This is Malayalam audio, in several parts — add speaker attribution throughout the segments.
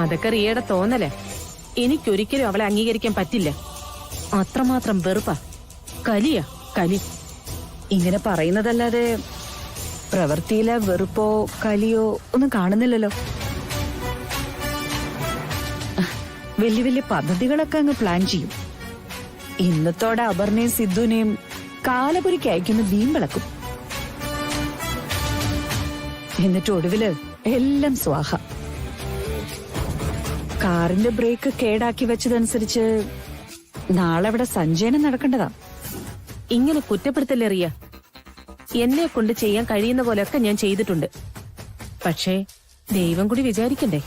Speaker 1: അതൊക്കെ റിയയുടെ തോന്നലേ. എനിക്കൊരിക്കലും അവളെ അംഗീകരിക്കാൻ പറ്റില്ല. അത്രമാത്രം വെറുപ്പാ. കലിയാ കലി.
Speaker 2: ഇങ്ങനെ പറയുന്നതല്ലാതെ പ്രവൃത്തിയിലെ വെറുപ്പോ കലിയോ ഒന്നും കാണുന്നില്ലല്ലോ. വലിയ വലിയ പദ്ധതികളൊക്കെ അങ്ങ് പ്ലാൻ ചെയ്യും. ഇന്നത്തോടെ അപർണയും സിദ്ധുവിനെയും കാലപുരിക്ക് അയക്കുന്ന ബീമ്പിളക്കും. എന്നിട്ട് ഒടുവില് എല്ലാം സ്വാഹ. കാറിന്റെ ബ്രേക്ക് കേടാക്കി വെച്ചതനുസരിച്ച് നാളെ അവിടെ സഞ്ചയനം നടക്കേണ്ടതാ.
Speaker 1: ഇങ്ങനെ കുറ്റപ്പെടുത്തല്ലേ റിയ. എന്നെ കൊണ്ട് ചെയ്യാൻ കഴിയുന്ന പോലെയൊക്കെ ഞാൻ ചെയ്തിട്ടുണ്ട്. പക്ഷേ ദൈവം കൂടി വിചാരിക്കണ്ടേ.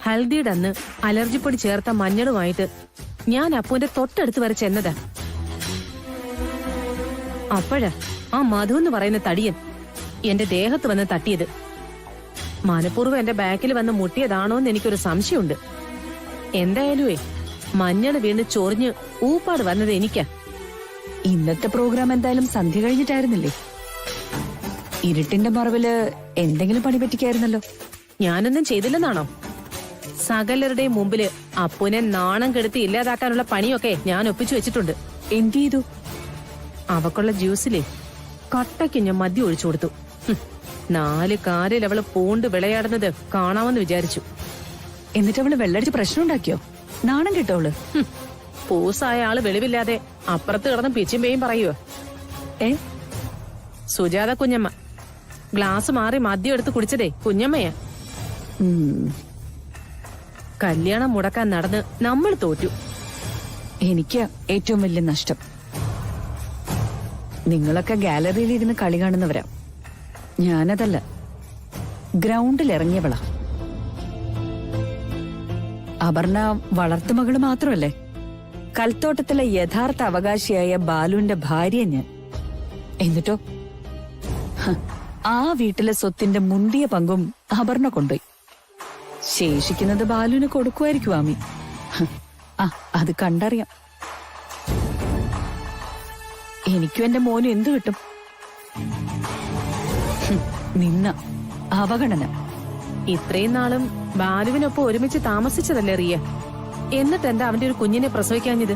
Speaker 1: ഹൽദിയുടെ അന്ന് അലർജിപ്പൊടി ചേർത്ത മഞ്ഞളുമായിട്ട് ഞാൻ അപ്പുവിന്റെ തൊട്ടടുത്ത് വരെ ചെന്നതാ. അപ്പോഴാ ആ മധു എന്ന് പറയുന്ന തടിയൻ എന്റെ ദേഹത്ത് വന്ന് തട്ടിയത്. മനഃപൂർവ്വം എന്റെ ബാക്കിൽ വന്ന് മുട്ടിയതാണോന്ന് എനിക്കൊരു സംശയമുണ്ട്. എന്തായാലുവേ മഞ്ഞള് വീണ് ചൊറിഞ്ഞ് ഊപ്പാട് വന്നത് എനിക്കാ.
Speaker 2: ഇന്നത്തെ പ്രോഗ്രാം എന്തായാലും സന്ധ്യ കഴിഞ്ഞിട്ടായിരുന്നില്ലേ? ഇരുട്ടിന്റെ മറവില് എന്തെങ്കിലും പണി പറ്റിക്കായിരുന്നല്ലോ.
Speaker 1: ഞാനൊന്നും ചെയ്തില്ലെന്നാണോ? സകലരുടെയും മുമ്പില് അപ്പുനെ നാണം കെടുത്തി ഇല്ലാതാക്കാനുള്ള പണിയൊക്കെ ഞാൻ ഒപ്പിച്ചു വെച്ചിട്ടുണ്ട്.
Speaker 2: എന്ത് ചെയ്തു?
Speaker 1: അവക്കുള്ള ജ്യൂസിലെ കട്ടയ്ക്ക് ഞാൻ മദ്യം ഒഴിച്ചു കൊടുത്തു. 4 കാലിൽ അവള് പൂണ്ട് വിളയാടുന്നത് കാണാമെന്ന് വിചാരിച്ചു.
Speaker 2: എന്നിട്ട് അവള് വെള്ളടിച്ച് പ്രശ്നം ഉണ്ടാക്കിയോ? നാണം കിട്ടോള്?
Speaker 1: പൂസായ ആള് വെളിവില്ലാതെ അപ്പുറത്ത് കിടന്ന് പിച്ചും പേയും പറയുവോ? സുജാത കുഞ്ഞമ്മ ഗ്ലാസ് മാറി മദ്യം എടുത്ത് കുടിച്ചതേ കുഞ്ഞമ്മയാ. കല്യാണം മുടക്കാൻ നടന്ന് നമ്മൾ തോറ്റു.
Speaker 2: എനിക്ക് ഏറ്റവും വലിയ നഷ്ടം. നിങ്ങളൊക്കെ ഗാലറിയിൽ ഇരുന്ന് കളി കാണുന്നവരാ. ഞാനതല്ല, ഗ്രൗണ്ടിൽ ഇറങ്ങിയവളാ. അപർണ വളർത്തുമകള് മാത്രമല്ലേ, കൽത്തോട്ടത്തിലെ യഥാർത്ഥ അവകാശിയായ ബാലുവിന്റെ ഭാര്യ ഞാൻ. എന്നിട്ടോ ആ വീട്ടിലെ സ്വത്തിന്റെ മുന്തിയ പങ്കും അപർണ കൊണ്ടുപോയി. ശേഷിക്കുന്നത് ബാലുവിന് കൊടുക്കുമായിരിക്കും ആമി. അത് കണ്ടറിയാം. എനിക്കും എന്റെ മോനും എന്തു കിട്ടും? നിന്ന അവഗണന.
Speaker 1: ഇത്രയും നാളും ബാലുവിനൊപ്പം ഒരുമിച്ച് താമസിച്ചതല്ലേ റിയ. എന്നിട്ട് എന്താ അവന്റെ ഒരു കുഞ്ഞിനെ പ്രസവിക്കാഞ്ഞത്?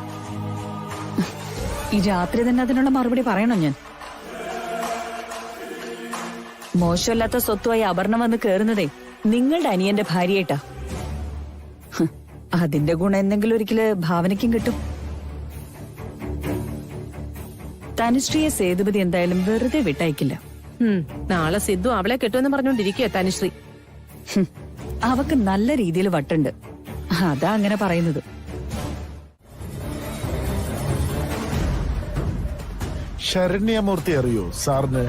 Speaker 2: ഈ രാത്രി തന്നെ അതിനുള്ള മറുപടി പറയണോ ഞാൻ? മോശമല്ലാത്ത സ്വത്തുമായി അപർണ വന്ന് കേറുന്നതേ നിങ്ങളുടെ അനിയന്റെ ഭാര്യയായിട്ടാ. അതിന്റെ ഗുണം എന്തെങ്കിലും ഒരിക്കല് ഭാവനയ്ക്കും കിട്ടും. തനുശ്രീയെ സേതുപതി എന്തായാലും വെറുതെ വിട്ടയക്കില്ല.
Speaker 1: നാളെ സിദ്ധു അവളെ കെട്ടുമെന്ന് പറഞ്ഞോണ്ടിരിക്കുക തനുശ്രീ.
Speaker 2: അവക്ക് നല്ല രീതിയിൽ വട്ടുണ്ട്. അതാ അങ്ങനെ പറയുന്നത്.
Speaker 3: ശരണ്യമൂർത്തി അറിയോ സാറിന്?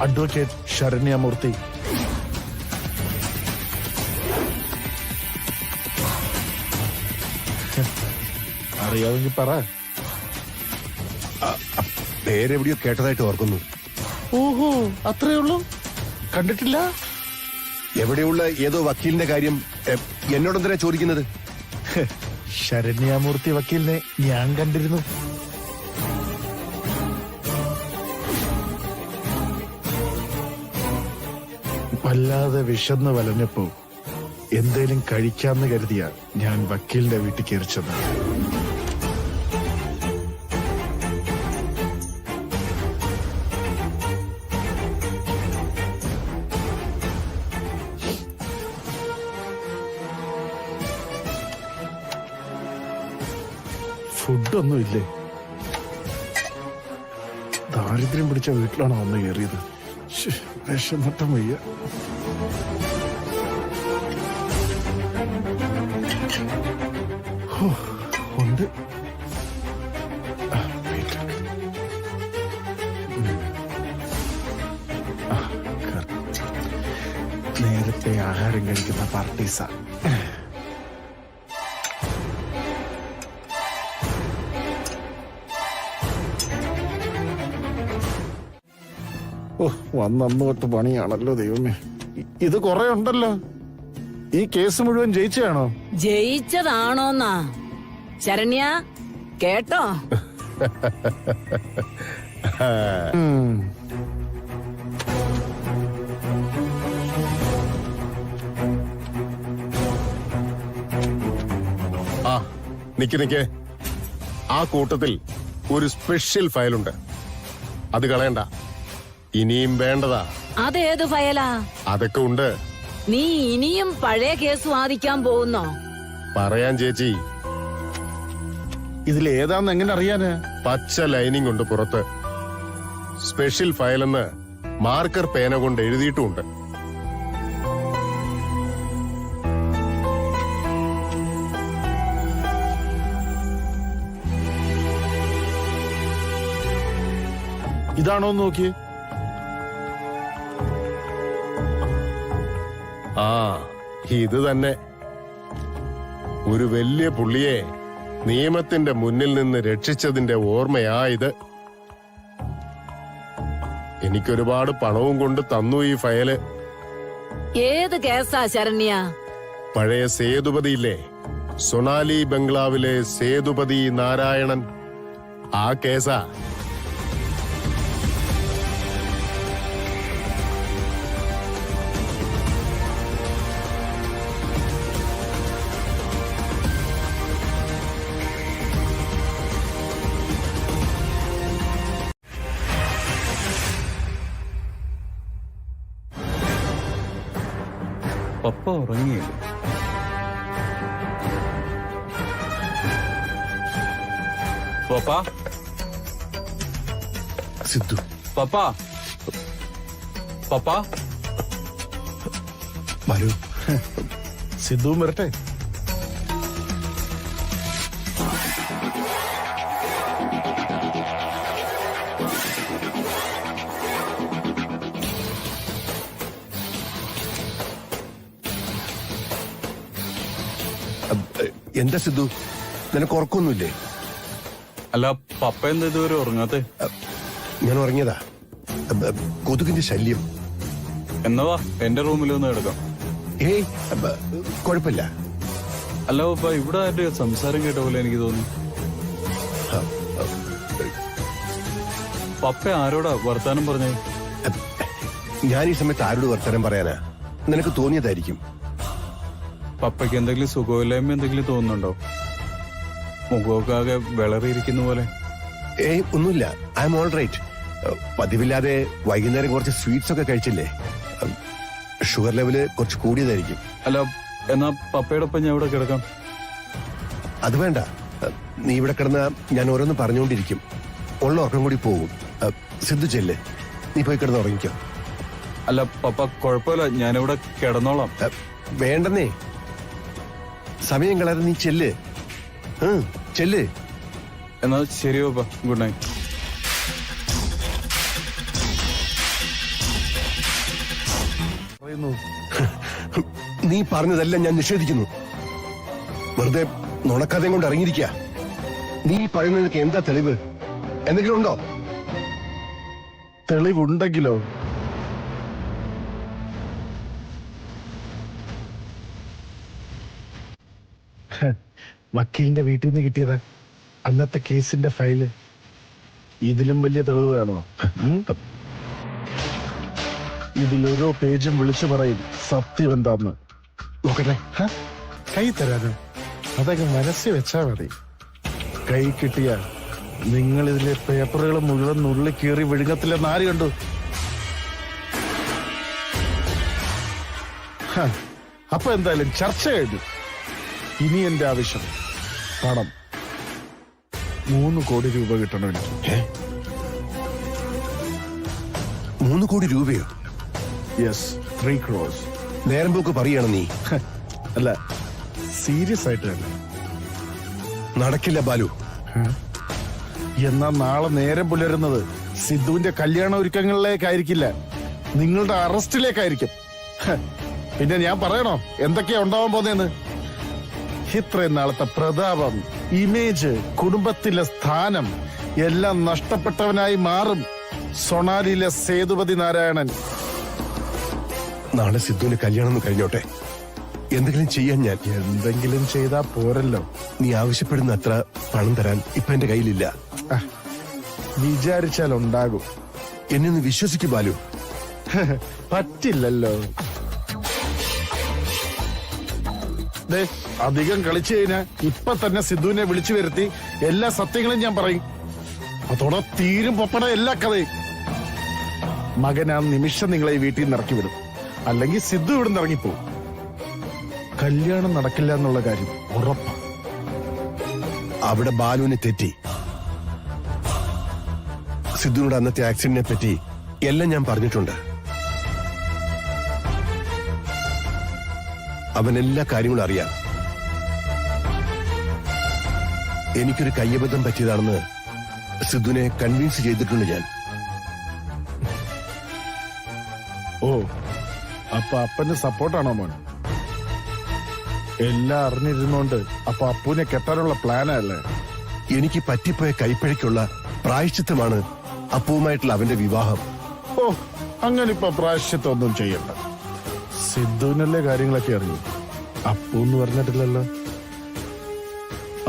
Speaker 3: അഡ്വക്കേറ്റ് ശരണ്യമൂർത്തി. അറിയാമെങ്കിൽ പറ.
Speaker 4: പേരെവിടെയോ കേട്ടതായിട്ട് ഓർക്കുന്നു.
Speaker 3: ഓഹോ, അത്രേ ഉള്ളൂ? കണ്ടിട്ടില്ല?
Speaker 4: എവിടെയുള്ള ഏതോ വക്കീലിന്റെ കാര്യം എന്നോടെന്തിനാ ചോദിക്കുന്നത്?
Speaker 3: ശരണ്യമൂർത്തി വക്കീലിനെ ഞാൻ കണ്ടിരുന്നു. വല്ലാതെ വിശന്ന് വലഞ്ഞപ്പോ എന്തേലും കഴിക്കാന്ന് കരുതിയാ ഞാൻ വക്കീലിന്റെ വീട്ടിൽ കയറിച്ചത്. ഫുഡൊന്നും ഇല്ലേ? ദാരിദ്ര്യം പിടിച്ച വീട്ടിലാണോ വന്ന് കയറിയത്? വിഷമട്ടം വയ്യ. ഉണ്ട്. നേരത്തെ ആഹാരം കഴിക്കുന്ന പാർട്ടീസാ. വന്നു തൊട്ട് പണിയാണല്ലോ ദൈവമേ. ഇത് കുറെ ഉണ്ടല്ലോ. ഈ കേസ് മുഴുവൻ ജയിച്ചാണോ?
Speaker 5: ജയിച്ചതാണോന്നാ ശരണ്യ കേട്ടോ?
Speaker 6: ആ നിക്ക് ആ കൂട്ടത്തിൽ ഒരു സ്പെഷ്യൽ ഫയലുണ്ട്. അത് കളയണ്ട, ഇനിയും വേണ്ടതാ.
Speaker 5: അതേത് ഫയലാ?
Speaker 6: അതൊക്കെ ഉണ്ട്.
Speaker 5: നീ ഇനിയും പഴയ കേസ് വാദിക്കാൻ പോകുന്നോ?
Speaker 6: പറയാൻ ചേച്ചി.
Speaker 3: ഇതിലേതാന്ന് എങ്ങനെ അറിയാന്?
Speaker 6: പച്ച ലൈനിങ് ഉണ്ട് പുറത്ത്. സ്പെഷ്യൽ ഫയലെന്ന് മാർക്കർ പേന കൊണ്ട് എഴുതിയിട്ടുമുണ്ട്.
Speaker 3: ഇതാണോ നോക്കിയേ?
Speaker 6: ആ ഇത് തന്നെ. ഒരു വലിയ പുള്ളിയെ നിയമത്തിന്റെ മുന്നിൽ നിന്ന് രക്ഷിച്ചതിന്റെ ഓർമ്മയാ ഇത്. എനിക്കൊരുപാട് പണവും കൊണ്ട് തന്നു ഈ ഫയല്.
Speaker 5: ഏത് കേസാ ശരണ്യ?
Speaker 6: പഴയ സേതുപതിയില്ലേ, സൊണാലി ബംഗ്ലാവിലെ സേതുപതി നാരായണൻ, ആ കേസാ.
Speaker 7: പപ്പ ഉറങ്ങിയില്ല. പപ്പ,
Speaker 3: സിദ്ധു,
Speaker 7: പപ്പ, പപ്പ.
Speaker 3: വരൂ. സിദ്ധുവും വരട്ടെ.
Speaker 4: എന്താ സിദ്ധു, നിനക്ക് ഉറക്കൊന്നുമില്ലേ?
Speaker 7: അല്ല പപ്പ എന്താ ഇതുവരെ ഉറങ്ങാത്തെ?
Speaker 4: ഞാൻ ഉറങ്ങിയതാ. കൊതുകിന്റെ ശല്യം.
Speaker 7: എന്നാ വാ എന്റെ റൂമിൽ ഒന്ന് കിടക്കാം.
Speaker 4: ഏയ് കുഴപ്പമില്ല.
Speaker 7: അല്ല പപ്പ, ഇവിടെ ആരുടെ സംസാരം കേട്ട പോലെ എനിക്ക് തോന്നി. പപ്പ ആരോടാ വർത്താനം പറഞ്ഞേ?
Speaker 4: ഞാൻ ഈ സമയത്ത് ആരോട് വർത്തമാനം പറയാനാ? നിനക്ക് തോന്നിയതായിരിക്കും.
Speaker 7: പപ്പയ്ക്ക് എന്തെങ്കിലും സുഖമില്ലായ്മ എന്തെങ്കിലും തോന്നുന്നുണ്ടോ? മുഖമൊക്കെ ആകെ വിളറിയിരിക്കുന്ന പോലെ.
Speaker 4: ഏയ് ഒന്നുമില്ല, ഐ എം ഓൾ റൈറ്റ്. പതിവില്ലാതെ വൈകുന്നേരം കുറച്ച് സ്വീറ്റ്സ് ഒക്കെ കഴിച്ചില്ലേ, ഷുഗർ ലെവല് കുറച്ച് കൂടിയതായിരിക്കും.
Speaker 7: അല്ല എന്നാ പപ്പയോടൊപ്പം ഞാൻ ഇവിടെ കിടക്കാം.
Speaker 4: അത് വേണ്ട, നീ ഇവിടെ കിടന്ന ഞാൻ ഓരോന്ന് പറഞ്ഞുകൊണ്ടിരിക്കും, ഉള്ള ഉറക്കം കൂടി പോകും. സിദ്ധു ചെല്ല്, നീ പോയി കിടന്ന് ഉറങ്ങിക്കോ.
Speaker 7: അല്ല പപ്പ കുഴപ്പമില്ല, ഞാനിവിടെ കിടന്നോളാം.
Speaker 4: വേണ്ടെന്നേ, സമയം കളയാതെ നീ ചെല്ല്. ചെല്ല്.
Speaker 7: എന്നാ ശരി പപ്പ, ഗുഡ് നൈറ്റ്.
Speaker 4: നീ പറഞ്ഞതെല്ലാം ഞാൻ നിഷേധിക്കുന്നു. വെറുതെ നുണക്കഥയും കൊണ്ട് ഇറങ്ങിയിരിക്കുക. നീ പറയുന്നതിനൊക്കെ എന്താ തെളിവ്? എന്തെങ്കിലും ഉണ്ടോ?
Speaker 3: തെളിവുണ്ടെങ്കിലോ? വക്കീലിന്റെ വീട്ടിൽ നിന്ന് കിട്ടിയതാ അന്നത്തെ കേസിന്റെ ഫയല്. ഇതിലും വലിയ തെളിവ് വേണോ? ഇതിലോരോ പേജും വിളിച്ചു പറയും സത്യം എന്താന്ന്.
Speaker 4: നോക്കട്ടെ.
Speaker 3: കൈ തരാനോ? അതൊക്കെ മനസ്സിൽ വെച്ചാ മതി. കൈ കിട്ടിയ നിങ്ങൾ ഇതിലെ പേപ്പറുകൾ മുഴുവൻ നുള്ളി കീറി വിഴുങ്ങത്തില്ലെന്ന് ആര് കണ്ടു? അപ്പൊ എന്തായാലും ചർച്ച കഴിഞ്ഞു. ഇനി എന്റെ ആവശ്യം പണം. 3 കോടി രൂപ കിട്ടണം എനിക്ക്.
Speaker 4: 3 കോടി രൂപയോ?
Speaker 3: Yes, 3 crores.
Speaker 4: നേരം പോക്ക് പറയണം നീ.
Speaker 3: അല്ല, സീരിയസ് ആയിട്ട് തന്നെ.
Speaker 4: നടക്കില്ല ബാലു.
Speaker 3: എന്നാ നാളെ നേരം പുലരുന്നത് സിദ്ധുവിന്റെ കല്യാണ ഒരുക്കങ്ങളിലേക്കായിരിക്കില്ല, നിങ്ങളുടെ അറസ്റ്റിലേക്കായിരിക്കും. പിന്നെ ഞാൻ പറയണോ എന്തൊക്കെയാ ഉണ്ടാവാൻ പോന്നേന്ന്? ഇത്രയും നാളത്തെ പ്രതാപം, ഇമേജ്, കുടുംബത്തിലെ സ്ഥാനം എല്ലാം നഷ്ടപ്പെട്ടവനായി മാറും സൊണാലിയിലെ സേതുപതി നാരായണൻ.
Speaker 4: നാളെ സിദ്ധുവിന്റെ കല്യാണം ഒന്ന് കഴിഞ്ഞോട്ടെ, എന്തെങ്കിലും ചെയ്യാൻ ഞാൻ.
Speaker 3: എന്തെങ്കിലും ചെയ്താ പോരല്ലോ.
Speaker 4: നീ ആവശ്യപ്പെടുന്ന അത്ര പണം തരാൻ ഇപ്പൊ എന്റെ കയ്യിലില്ല.
Speaker 3: വിചാരിച്ചാൽ ഉണ്ടാകും.
Speaker 4: എന്നെ ഒന്ന് വിശ്വസിക്കൂ ബാലു.
Speaker 3: പറ്റില്ലല്ലോ. ദേ, അധികം കളിച്ചു കഴിഞ്ഞാൽ ഇപ്പൊ തന്നെ സിദ്ധുവിനെ വിളിച്ചു വരുത്തി എല്ലാ സത്യങ്ങളും ഞാൻ പറയും. അതോടെ തീരും പൊപ്പട എല്ലാ കഥയും. മകൻ ആ നിമിഷം നിങ്ങളെ ഈ വീട്ടിൽ നിന്ന് ഇറക്കി വിടും. അല്ലെങ്കിൽ സിദ്ധു ഇവിടെ നിന്ന് ഇറങ്ങിപ്പോവും. കല്യാണം നടക്കില്ല എന്നുള്ള കാര്യം ഉറപ്പാ.
Speaker 4: അവിടെ ബാലുവിനെ തെറ്റി. സിദ്ധുവിനോട് അന്നത്തെ ആക്സിഡന്റിനെ പറ്റി എല്ലാം ഞാൻ പറഞ്ഞിട്ടുണ്ട്. അവൻ എല്ലാ കാര്യങ്ങളും അറിയാം. എനിക്കൊരു കയ്യബദ്ധം പറ്റിയതാണെന്ന് സിദ്ധുവിനെ കൺവിൻസ് ചെയ്തിട്ടുണ്ട് ഞാൻ.
Speaker 3: ഓ, അപ്പൊ അപ്പന്റെ സപ്പോർട്ടാണോ മോൻ? എല്ലാം അറിഞ്ഞിരുന്നോണ്ട് അപ്പൊ അപ്പൂനെ കെട്ടാനുള്ള പ്ലാനല്ലേ?
Speaker 4: എനിക്ക് പറ്റിപ്പോയ കൈപ്പഴയ്ക്കുള്ള പ്രായശ്ചിത്തമാണ് അപ്പുവുമായിട്ടുള്ള അവന്റെ വിവാഹം.
Speaker 3: ഓ, അങ്ങനെ ഇപ്പൊ പ്രായശ്ചിത്തം ഒന്നും ചെയ്യണ്ട. സിദ്ധുവിനല്ലേ കാര്യങ്ങളൊക്കെ അറിയൂ. അപ്പു എന്ന് പറഞ്ഞിട്ടില്ലല്ലോ.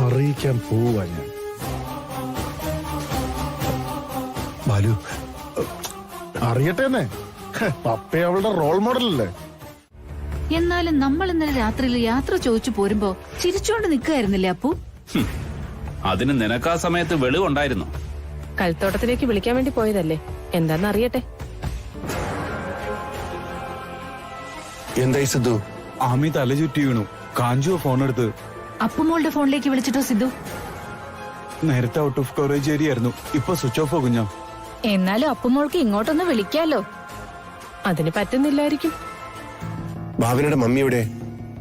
Speaker 3: അറിയിക്കാൻ പോവാ ഞാൻ.
Speaker 4: ബാലു,
Speaker 3: അറിയട്ടേന്നേ. പപ്പ അവളുടെ റോൾ മോഡലല്ലേ?
Speaker 5: എന്നാലും നമ്മൾ ഇന്നലെ രാത്രിയിൽ യാത്ര ചോദിച്ചു പോരുമ്പോ ചിരിച്ചോണ്ട് നിൽക്കുകയായിരുന്നില്ലേ അപ്പു?
Speaker 8: അതിന് നിനക്ക് ആ സമയത്ത് വെളിവുണ്ടായിരുന്നു.
Speaker 1: കൽത്തോട്ടത്തിലേക്ക് വിളിക്കാൻ വേണ്ടി പോയതല്ലേ? എന്താന്ന് അറിയട്ടെ.
Speaker 4: എന്തായി സിദ്ധു?
Speaker 7: ആമി തല ചുറ്റി വീണു. കാഞ്ചു ഫോൺ എടുത്ത്
Speaker 5: അപ്പുമോളുടെ ഫോണിലേക്ക് വിളിച്ചിട്ടോ സിദ്ധു?
Speaker 7: നേരത്തെ ഔട്ട് ഓഫ് കവറേജ് ഏരിയ ആയിരുന്നു. ഇപ്പൊ സ്വിച്ച് ഓഫ് ആകും. ഞാൻ
Speaker 5: എന്നാലും അപ്പുമോൾക്ക് ഇങ്ങോട്ടൊന്ന് വിളിക്കാലോ.
Speaker 1: അതിന് പറ്റുന്നില്ലായിരിക്കും.
Speaker 4: ഭാവനയുടെ മമ്മി എവിടെ?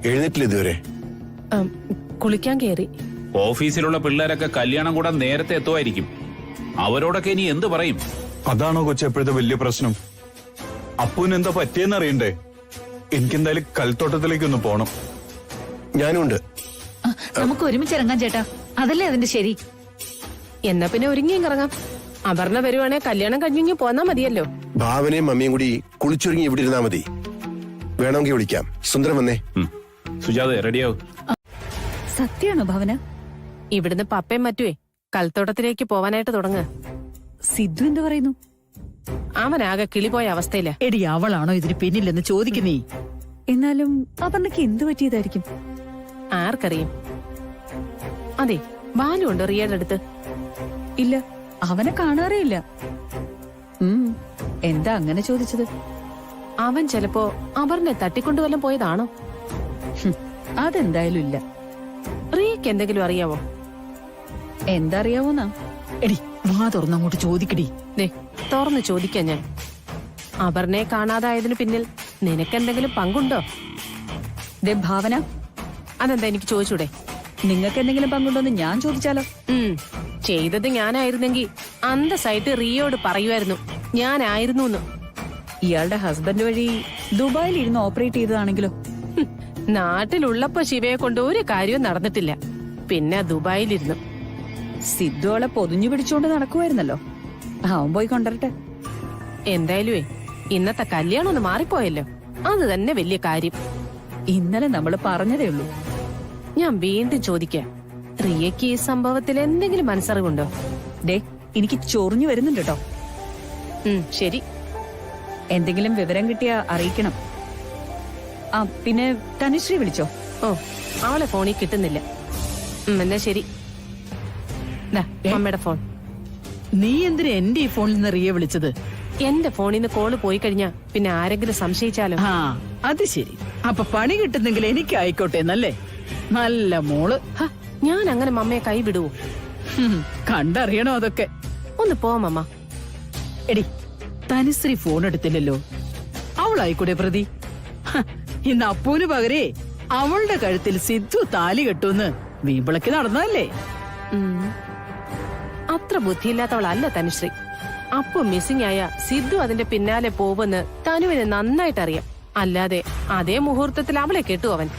Speaker 4: എഴുന്നേറ്റില്ല ഇതുവരെ?
Speaker 1: കുളിക്കാൻ കയറി.
Speaker 8: ഓഫീസിലുള്ള പിള്ളേരൊക്കെ കല്യാണം കൂടാൻ നേരത്തെ എത്തുമായിരിക്കും. അവരോടൊക്കെ ഇനി എന്ത് പറയും?
Speaker 7: അതാണോ കൊച്ചു എപ്പോഴത്തെ വലിയ പ്രശ്നം? അപ്പുവിന് എന്താ പറ്റിയെന്ന് അറിയണ്ടേ? എനിക്കെന്തായാലും കൽത്തോട്ടത്തിലേക്കൊന്ന് പോണം.
Speaker 4: ഞാനുണ്ട്.
Speaker 5: നമുക്ക് ഒരുമിച്ചിറങ്ങാൻ ചേട്ടാ, അതല്ലേ അതിന്റെ ശരി.
Speaker 1: എന്നാ പിന്നെ ഒരുങ്ങിയും ഇറങ്ങാം. അപർണ വരുവാണെ കല്യാണം കഴിഞ്ഞെങ്കിൽ പോന്നാ മതിയല്ലോ.
Speaker 4: ഭാവനയും മമ്മിയും കൂടി കുളിച്ചൊരുങ്ങി ഇവിടെ ഇരുന്നാ മതി. വേണമെങ്കിൽ വിളിക്കാം. സുന്ദരം വന്നേ.
Speaker 8: സുജാത റെഡിയാവും.
Speaker 2: സത്യാണോ ഭാവന?
Speaker 1: ഇവിടുന്ന് പപ്പയും മറ്റുവേ കൽത്തോട്ടത്തിലേക്ക് പോവാനായിട്ട് തുടങ്ങുക.
Speaker 2: സിദ്ധു എന്ത് പറയുന്നു?
Speaker 1: അവനാകെ കിളിപോയ അവസ്ഥയില.
Speaker 9: എടി അവളാണോ ഇതിന് പിന്നില്ലെന്ന് ചോദിക്കുന്നേ?
Speaker 2: എന്നാലും അപർണയ്ക്ക് എന്ത് പറ്റിയതായിരിക്കും?
Speaker 1: ആർക്കറിയും. അതെ, ബാലു ഉണ്ട് റിയയുടെ അടുത്ത്.
Speaker 2: ഇല്ല, അവനെ കാണാറേ ഇല്ല. എന്താ അങ്ങനെ ചോദിച്ചത്?
Speaker 1: അവൻ ചിലപ്പോ അപർണെ തട്ടിക്കൊണ്ടുവല്ലം പോയതാണോ?
Speaker 2: അതെന്തായാലും ഇല്ല.
Speaker 1: റിയക്ക് എന്തെങ്കിലും അറിയാവോ?
Speaker 2: എന്തറിയാവോന്നാ?
Speaker 9: എടി വാ തുറന്നങ്ങോട്ട് ചോദിക്കടി.
Speaker 1: ദേ, തുറന്ന് ചോദിക്കാൻ ഞാൻ. അപർണയെ കാണാതായതിനു പിന്നിൽ നിനക്കെന്തെങ്കിലും പങ്കുണ്ടോ?
Speaker 2: ദേ ഭാവന,
Speaker 1: അതെന്താ എനിക്ക് ചോദിച്ചൂടെ?
Speaker 2: നിങ്ങൾക്ക് എന്തെങ്കിലും പങ്കുണ്ടോന്ന് ഞാൻ ചോദിച്ചാലോ?
Speaker 1: ചെയ്തത് ഞാനായിരുന്നെങ്കിൽ അന്തസ്സായിട്ട് റിയോട് പറയുമായിരുന്നു ഞാനായിരുന്നു.
Speaker 2: ഇയാളുടെ ഹസ്ബൻഡ് വഴി ദുബായിൽ ഇരുന്ന് ഓപ്പറേറ്റ് ചെയ്തതാണെങ്കിലോ?
Speaker 1: നാട്ടിലുള്ളപ്പോ ശിവയെ കൊണ്ട് ഒരു കാര്യവും നടന്നിട്ടില്ല. പിന്നെ ദുബായിലിരുന്നു.
Speaker 2: സിദ്ധു അവളെ പൊതിഞ്ഞു പിടിച്ചോണ്ട് നടക്കുമായിരുന്നല്ലോ. അവൻ പോയി കൊണ്ടുവരട്ടെ.
Speaker 1: എന്തായാലുവേ ഇന്നത്തെ കല്യാണം ഒന്ന് മാറിപ്പോയല്ലോ. അത് തന്നെ വലിയ കാര്യം.
Speaker 2: ഇന്നലെ നമ്മള് പറഞ്ഞതേ ഉള്ളൂ.
Speaker 1: ഞാൻ വീണ്ടും ചോദിക്കാം, റിയയ്ക്ക് ഈ സംഭവത്തിൽ എന്തെങ്കിലും മനസ്സറിവുണ്ടോ?
Speaker 2: ദേ, എനിക്ക് ചൊറിഞ്ഞു വരുന്നുണ്ട് കേട്ടോ.
Speaker 1: ശരി,
Speaker 2: എന്തെങ്കിലും വിവരം കിട്ടിയാ അറിയിക്കണം. ആ പിന്നെ തനുശ്രീ വിളിച്ചോ?
Speaker 1: ഓ, അവളെ ഫോണിൽ കിട്ടുന്നില്ല. എന്നാ ശരി. ദാ, അമ്മയുടെ ഫോൺ.
Speaker 9: നീ എന്തിനാ എന്റെ ഈ ഫോണിൽ നിന്ന് റിയ വിളിച്ചത്?
Speaker 1: എന്റെ ഫോണിൽ നിന്ന് കോള് പോയി കഴിഞ്ഞാ പിന്നെ ആരെങ്കിലും സംശയിച്ചാലോ?
Speaker 9: ആ അത് ശരി. അപ്പൊ പണി കിട്ടുന്നെങ്കിൽ എനിക്ക് ആയിക്കോട്ടെ എന്നല്ലേ? നല്ല മോള്.
Speaker 1: ഞാൻ അങ്ങനെ മമ്മയെ കൈ വിടുവോ?
Speaker 9: കണ്ടറിയണോ അതൊക്കെ?
Speaker 1: ഒന്ന് പോവാം.
Speaker 9: എടി, തനുശ്രീ ഫോൺ എടുത്തില്ലല്ലോ. അവളായിക്കൂടെ പ്രതി? ഇന്ന് അപ്പൂന് പകരേ അവളുടെ കഴുത്തിൽ സിദ്ധു താലി കെട്ടുന്ന് വീമ്പിളക്കി നടന്നതല്ലേ?
Speaker 1: അത്ര ബുദ്ധിയില്ലാത്തവളല്ല തനുശ്രീ. അപ്പൊ മിസ്സിംഗ് ആയ സിദ്ധു അതിന്റെ പിന്നാലെ പോവെന്ന് തനുവിന് നന്നായിട്ട് അറിയാം. അല്ലാതെ അതേ മുഹൂർത്തത്തിൽ അവളെ കെട്ടു അവൻ.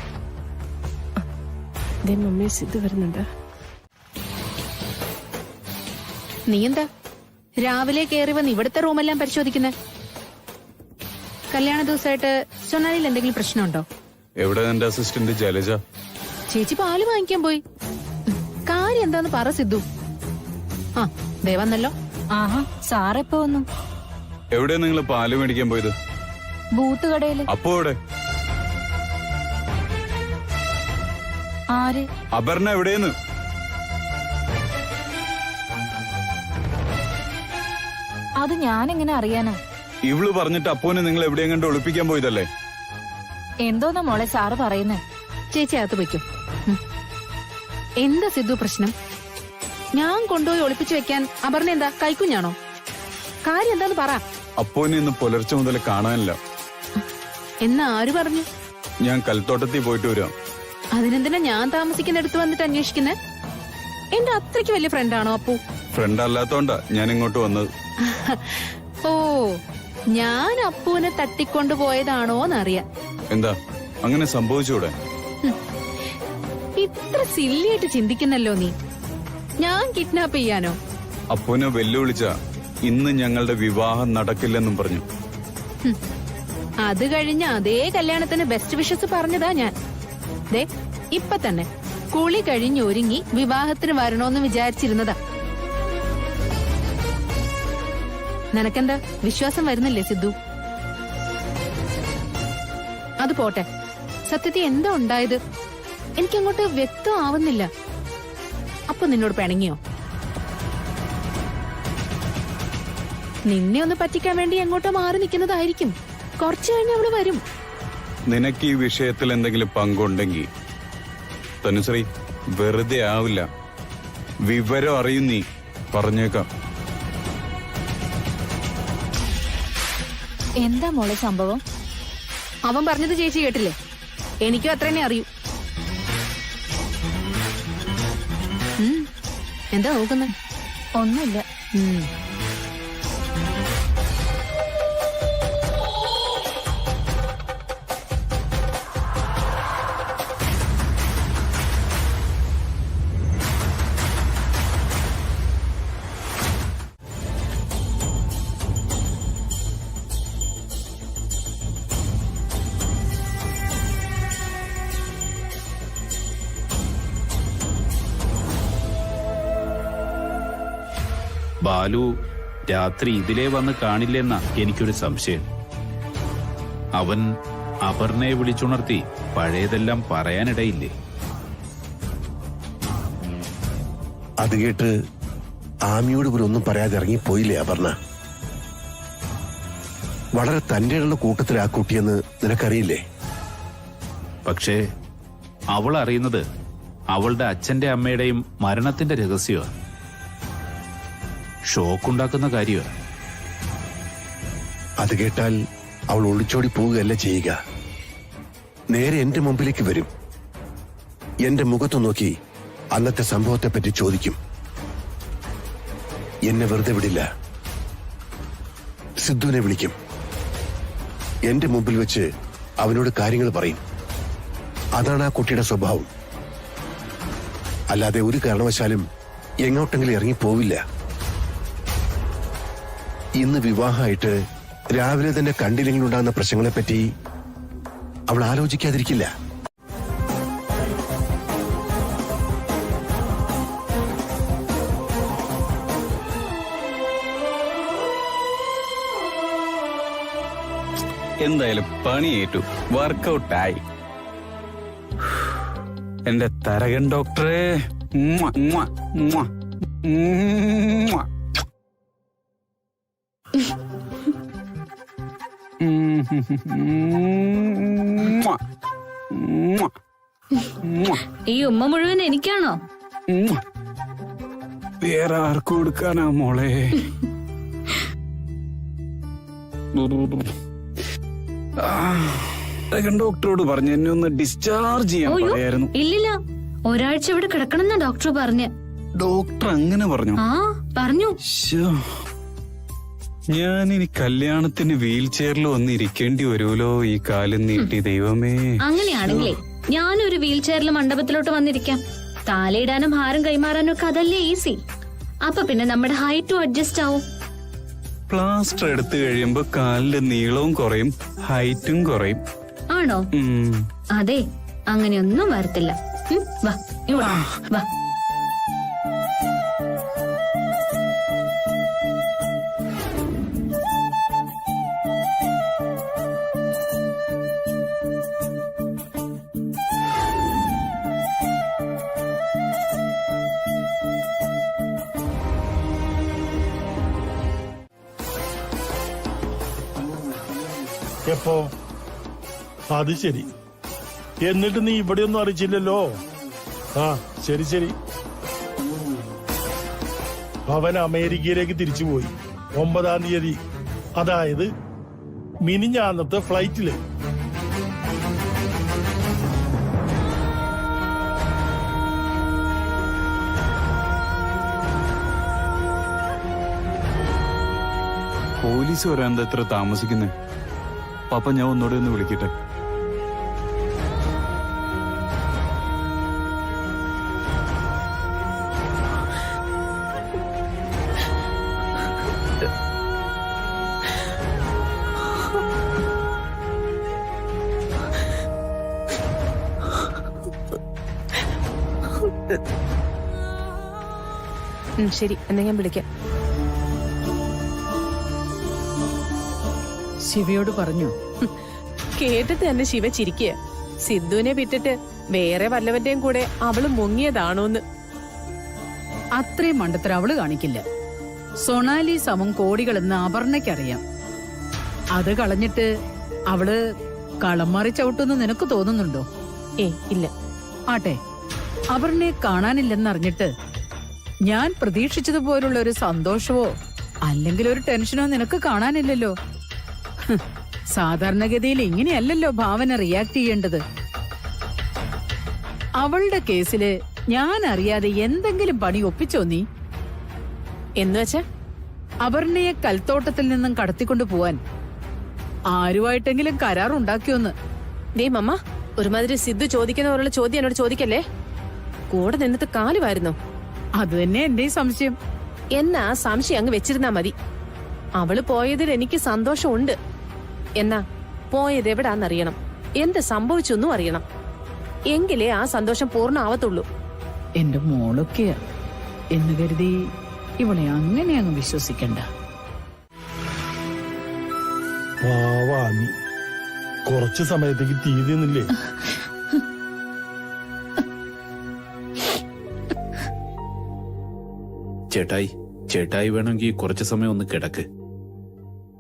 Speaker 1: മമ്മി സിദ്ധു വരുന്നുണ്ട്.
Speaker 5: നീ എന്താ രാവിലെ കയറി വന്ന് ഇവിടുത്തെ റൂമെല്ലാം പരിശോധിക്കുന്നത്? കല്യാണ ദിവസമായിട്ട് സൊനാലിയിൽ എന്തെങ്കിലും പ്രശ്നമുണ്ടോ?
Speaker 7: എവിടെ എന്റെ അസിസ്റ്റന്റ് ജലജ?
Speaker 1: ചേച്ചി പാല് വാങ്ങിക്കാൻ പോയി. കാര്യം എന്താന്ന് പറ സിദ്ധു. ആ ദേ വന്നല്ലോ.
Speaker 5: ആഹാ സാറെപ്പോ വന്നു?
Speaker 7: എവിടെയാ നിങ്ങൾ പാല് മേടിക്കാൻ പോയത്?
Speaker 5: ബൂത്ത് കടയില്.
Speaker 7: അപ്പോ എവിടെ?
Speaker 5: ആര്?
Speaker 7: അപർണ എവിടെയെന്ന്?
Speaker 5: അത് ഞാനെങ്ങനെ അറിയാനാ?
Speaker 7: ഇവള് പറഞ്ഞിട്ട് അപ്പോനെ നിങ്ങൾ എവിടെയും കണ്ട് ഒളിപ്പിക്കാൻ പോയതല്ലേ?
Speaker 5: എന്തോന്നാ മോളെ സാറ് പറയുന്നേ?
Speaker 1: ചേച്ചി അകത്ത് വയ്ക്കും. എന്താ സിദ്ധു പ്രശ്നം? ഞാൻ കൊണ്ടുപോയി ഒളിപ്പിച്ചു വെക്കാൻ അപർണ എന്താ കൈക്കുഞ്ഞാണോ? കാര്യം എന്താന്ന് പറ.
Speaker 7: അപ്പോനെ ഇന്ന് പുലർച്ചെ മുതൽ കാണാനില്ല.
Speaker 1: എന്നാ ആര് പറഞ്ഞു?
Speaker 7: ഞാൻ കൽത്തോട്ടത്തിൽ പോയിട്ട് വരാം.
Speaker 1: അതിനെന്തിനാ ഞാൻ താമസിക്കുന്നിടത്ത് വന്നിട്ട് അന്വേഷിക്കുന്നേ? എന്റെ അത്രയ്ക്ക് വലിയ ഫ്രണ്ടാണോ അപ്പു?
Speaker 7: ഫ്രണ്ട് അല്ലാത്തോണ്ടാ ഞാൻ ഇങ്ങോട്ട് വന്നത്.
Speaker 1: ഓ, ഞാൻ അപ്പുവിനെ തട്ടിക്കൊണ്ടുപോയതാണോന്നറിയാം.
Speaker 7: എന്താ അങ്ങനെ സംഭവിച്ചൂടെ?
Speaker 1: ഇത്ര സില്ലിയായിട്ട് ചിന്തിക്കുന്നല്ലോ നീ. ഞാൻ കിഡ്നാപ്പ് ചെയ്യാനോ?
Speaker 7: അപ്പോനെ വെല്ലുവിളിച്ച ഇന്ന് ഞങ്ങളുടെ വിവാഹം നടക്കില്ലെന്നും പറഞ്ഞു.
Speaker 1: അത് കഴിഞ്ഞ അതേ കല്യാണത്തിന് ബെസ്റ്റ് വിഷസ് പറഞ്ഞതാ ഞാൻ. ദേ ഇപ്പൊ തന്നെ കുളി കഴിഞ്ഞൊരുങ്ങി വിവാഹത്തിന് വരണോന്ന് വിചാരിച്ചിരുന്നതാ. നിനക്കെന്താ വിശ്വാസം വരുന്നില്ലേ സിദ്ധു? അത് പോട്ടെ, സത്യത്തിൽ എന്താ ഉണ്ടായത്? എനിക്കങ്ങോട്ട് വ്യക്തമാവുന്നില്ല. അപ്പൊ നിന്നോട് പിണങ്ങിയോ? നിന്നെ ഒന്ന് പറ്റിക്കാൻ വേണ്ടി എങ്ങോട്ടോ മാറി നിൽക്കുന്നതായിരിക്കും. കുറച്ചു കഴിഞ്ഞ് അവള് വരും.
Speaker 7: നിനക്ക് ഈ വിഷയത്തിൽ എന്തെങ്കിലും പങ്കുണ്ടെങ്കിൽ തനുശ്രീ വെറുതെ ആവില്ല. വിവരം അറിയും നീ, പറഞ്ഞേക്കാം.
Speaker 5: എന്താ മോളെ സംഭവം?
Speaker 1: അവൻ പറഞ്ഞത് ചേച്ചി കേട്ടില്ലേ? എനിക്കും അത്രേനെ അറിയൂ. എന്താ നോക്കുന്നത്?
Speaker 5: ഒന്നുമില്ല.
Speaker 8: ബാലു രാത്രി ഇതിലേ വന്ന് കാണില്ലെന്നാ എനിക്കൊരു സംശയം. അവൻ അപർണയെ വിളിച്ചുണർത്തി പഴയതെല്ലാം പറയാനിടയില്ലേ?
Speaker 4: അത് കേട്ട് ആമിയോട് പോലും ഒന്നും പറയാതെ ഇറങ്ങിപ്പോയില്ലേ അപർണ? വളരെ തന്റെയുള്ള കൂട്ടത്തിൽ ആ കുട്ടിയെന്ന് നിനക്കറിയില്ലേ?
Speaker 8: പക്ഷേ അവൾ അറിയുന്നത് അവളുടെ അച്ഛന്റെ അമ്മയുടെയും മരണത്തിന്റെ രഹസ്യമാണ്. ഷോക്കുണ്ടാക്കുന്ന കാര്യമാണ്.
Speaker 4: അത് കേട്ടാൽ അവൾ ഒളിച്ചോടി പോവുകയല്ല ചെയ്യുക. നേരെ എന്റെ മുമ്പിലേക്ക് വരും. എന്റെ മുഖത്ത് നോക്കി അന്നത്തെ സംഭവത്തെപ്പറ്റി ചോദിക്കും. എന്നെ വെറുതെ വിടില്ല. സിദ്ധുവിനെ വിളിക്കും. എന്റെ മുമ്പിൽ വെച്ച് അവനോട് കാര്യങ്ങൾ പറയും. അതാണ് ആ കുട്ടിയുടെ സ്വഭാവം. അല്ലാതെ ഒരു കാരണവശാലും എങ്ങോട്ടെങ്കിലും ഇറങ്ങിപ്പോവില്ല. ഇന്ന് വിവാഹമായിട്ട് രാവിലെ തന്നെ കണ്ടില്ലെങ്കിൽ ഉണ്ടാകുന്ന പ്രശ്നങ്ങളെപ്പറ്റി അവൾ ആലോചിക്കാതിരിക്കില്ല.
Speaker 7: എന്തായാലും പണിയേറ്റു, വർക്കൗട്ടായി. എന്റെ തരകൻ ഡോക്ടറെ.
Speaker 5: ഈ ഉമ്മ മുഴുവൻ എനിക്കാണോ?
Speaker 7: വേറെ ആർക്കും കൊടുക്കാനാ മോളെ? ഡോക്ടറോട് പറഞ്ഞു എന്നെ ഒന്ന് ഡിസ്ചാർജ് ചെയ്യാൻ പറയായിരുന്നു.
Speaker 5: ഇല്ലില്ല, ഒരാഴ്ച ഇവിടെ കിടക്കണമെന്നാ ഡോക്ടർ പറഞ്ഞ.
Speaker 7: ഡോക്ടർ അങ്ങനെ പറഞ്ഞു?
Speaker 5: ആ പറഞ്ഞു.
Speaker 7: ഞാനിനി കല്യാണത്തിന് വീൽ ചെയറിൽ വന്നിരിക്കേണ്ടി വരുമല്ലോ ഈ കാലം നീട്ടി. ദൈവമേ,
Speaker 5: അങ്ങനെയാണെങ്കിലേ ഞാനൊരു വീൽ ചെയറിൽ മണ്ഡപത്തിലോട്ട് വന്നിരിക്കാം. കാലയിടാനും ഹാരം കൈമാറാനും ഒക്കെ അതല്ലേ ഈസി. അപ്പൊ പിന്നെ നമ്മുടെ ഹൈറ്റും അഡ്ജസ്റ്റ് ആവും.
Speaker 7: പ്ലാസ്റ്റർ എടുത്തു കഴിയുമ്പോ കാലിന്റെ നീളവും കുറയും, ഹൈറ്റും കുറയും.
Speaker 5: ആണോ? അതെ, അങ്ങനെയൊന്നും വരത്തില്ല. വാ ഇങ്ങോട്ട് വാ.
Speaker 10: എപ്പോ? അത് ശരി. എന്നിട്ട് നീ ഇവിടെയൊന്നും അറിയിച്ചില്ലല്ലോ. ആ ശരി ശരി. അവൻ അമേരിക്കയിലേക്ക് തിരിച്ചുപോയി 9-ാം തീയതി, അതായത് മിനിഞ്ഞാന്നത്തെ ഫ്ലൈറ്റില്.
Speaker 7: പോലീസ് വരാൻ എന്താ എത്ര താമസിക്കുന്നേ? പാപ്പ, ഞാൻ ഒന്നുകൂടെ ഒന്ന് വിളിക്കട്ടെ.
Speaker 1: ശരി, എന്നാ ഞാൻ വിളിക്കാം.
Speaker 9: ശിവയോട് പറഞ്ഞു?
Speaker 1: കേട്ടിട്ട് തന്നെ ശിവ ചിരിക്കുക. സിദ്ധുവിനെ വിട്ടിട്ട് വേറെ വല്ലവന്റെയും കൂടെ അവള് മുങ്ങിയതാണോന്ന്.
Speaker 9: അത്രയും മണ്ടത്തരം അവള് കാണിക്കില്ല. സൊണാലി സമം കോടികളെന്ന് അപർണയ്ക്കറിയാം. അത് കളഞ്ഞിട്ട് അവള് കളം മാറി ചവിട്ടുമെന്ന് നിനക്ക് തോന്നുന്നുണ്ടോ?
Speaker 1: ഇല്ല.
Speaker 9: ആട്ടെ, അപർണയെ കാണാനില്ലെന്നറിഞ്ഞിട്ട് ഞാൻ പ്രതീക്ഷിച്ചതുപോലുള്ള ഒരു സന്തോഷവോ അല്ലെങ്കിൽ ഒരു ടെൻഷനോ നിനക്ക് കാണാനില്ലല്ലോ. സാധാരണഗതിയിൽ ഇങ്ങനെയല്ലല്ലോ ഭാവന റിയാക്ട് ചെയ്യേണ്ടത്. അവളുടെ കേസില് ഞാൻ അറിയാതെ എന്തെങ്കിലും പണി ഒപ്പിച്ചോ നീ?
Speaker 1: എന്നുവെച്ചാ
Speaker 9: അപർണയെ കൽത്തോട്ടത്തിൽ നിന്നും കടത്തിക്കൊണ്ടു പോവാൻ ആരുമായിട്ടെങ്കിലും കരാറുണ്ടാക്കിയോന്ന്?
Speaker 1: ദേ മമ്മ, ഒരുമാതിരി സിദ്ധു ചോദിക്കുന്ന പോലുള്ള ചോദ്യം എന്നോട് ചോദിക്കല്ലേ. കൂടെ നിന്നിട്ട് കാലുവായിരുന്നോ?
Speaker 9: അത് തന്നെ എന്റെയും സംശയം.
Speaker 1: എന്നാ സംശയം അങ്ങ് വെച്ചിരുന്നാ മതി. അവള് പോയതിൽ എനിക്ക് സന്തോഷമുണ്ട്. എന്നാ പോയത് എവിടാന്നറിയണം, എന്ത് സംഭവിച്ചൊന്നും അറിയണം. എങ്കിലേ ആ സന്തോഷം പൂർണ്ണമാവത്തുള്ളൂ.
Speaker 9: എന്റെ മോളൊക്കെയാ എന്ന് കരുതി ഇവളെ അങ്ങനെ അങ്ങ് വിശ്വസിക്കണ്ട.
Speaker 10: പാവാ നീ. കുറച്ചു സമയത്തേക്ക് തീരുന്നില്ലേ?
Speaker 8: ചേട്ടായി വേണമെങ്കിൽ കുറച്ചു സമയം ഒന്ന് കിടക്ക്.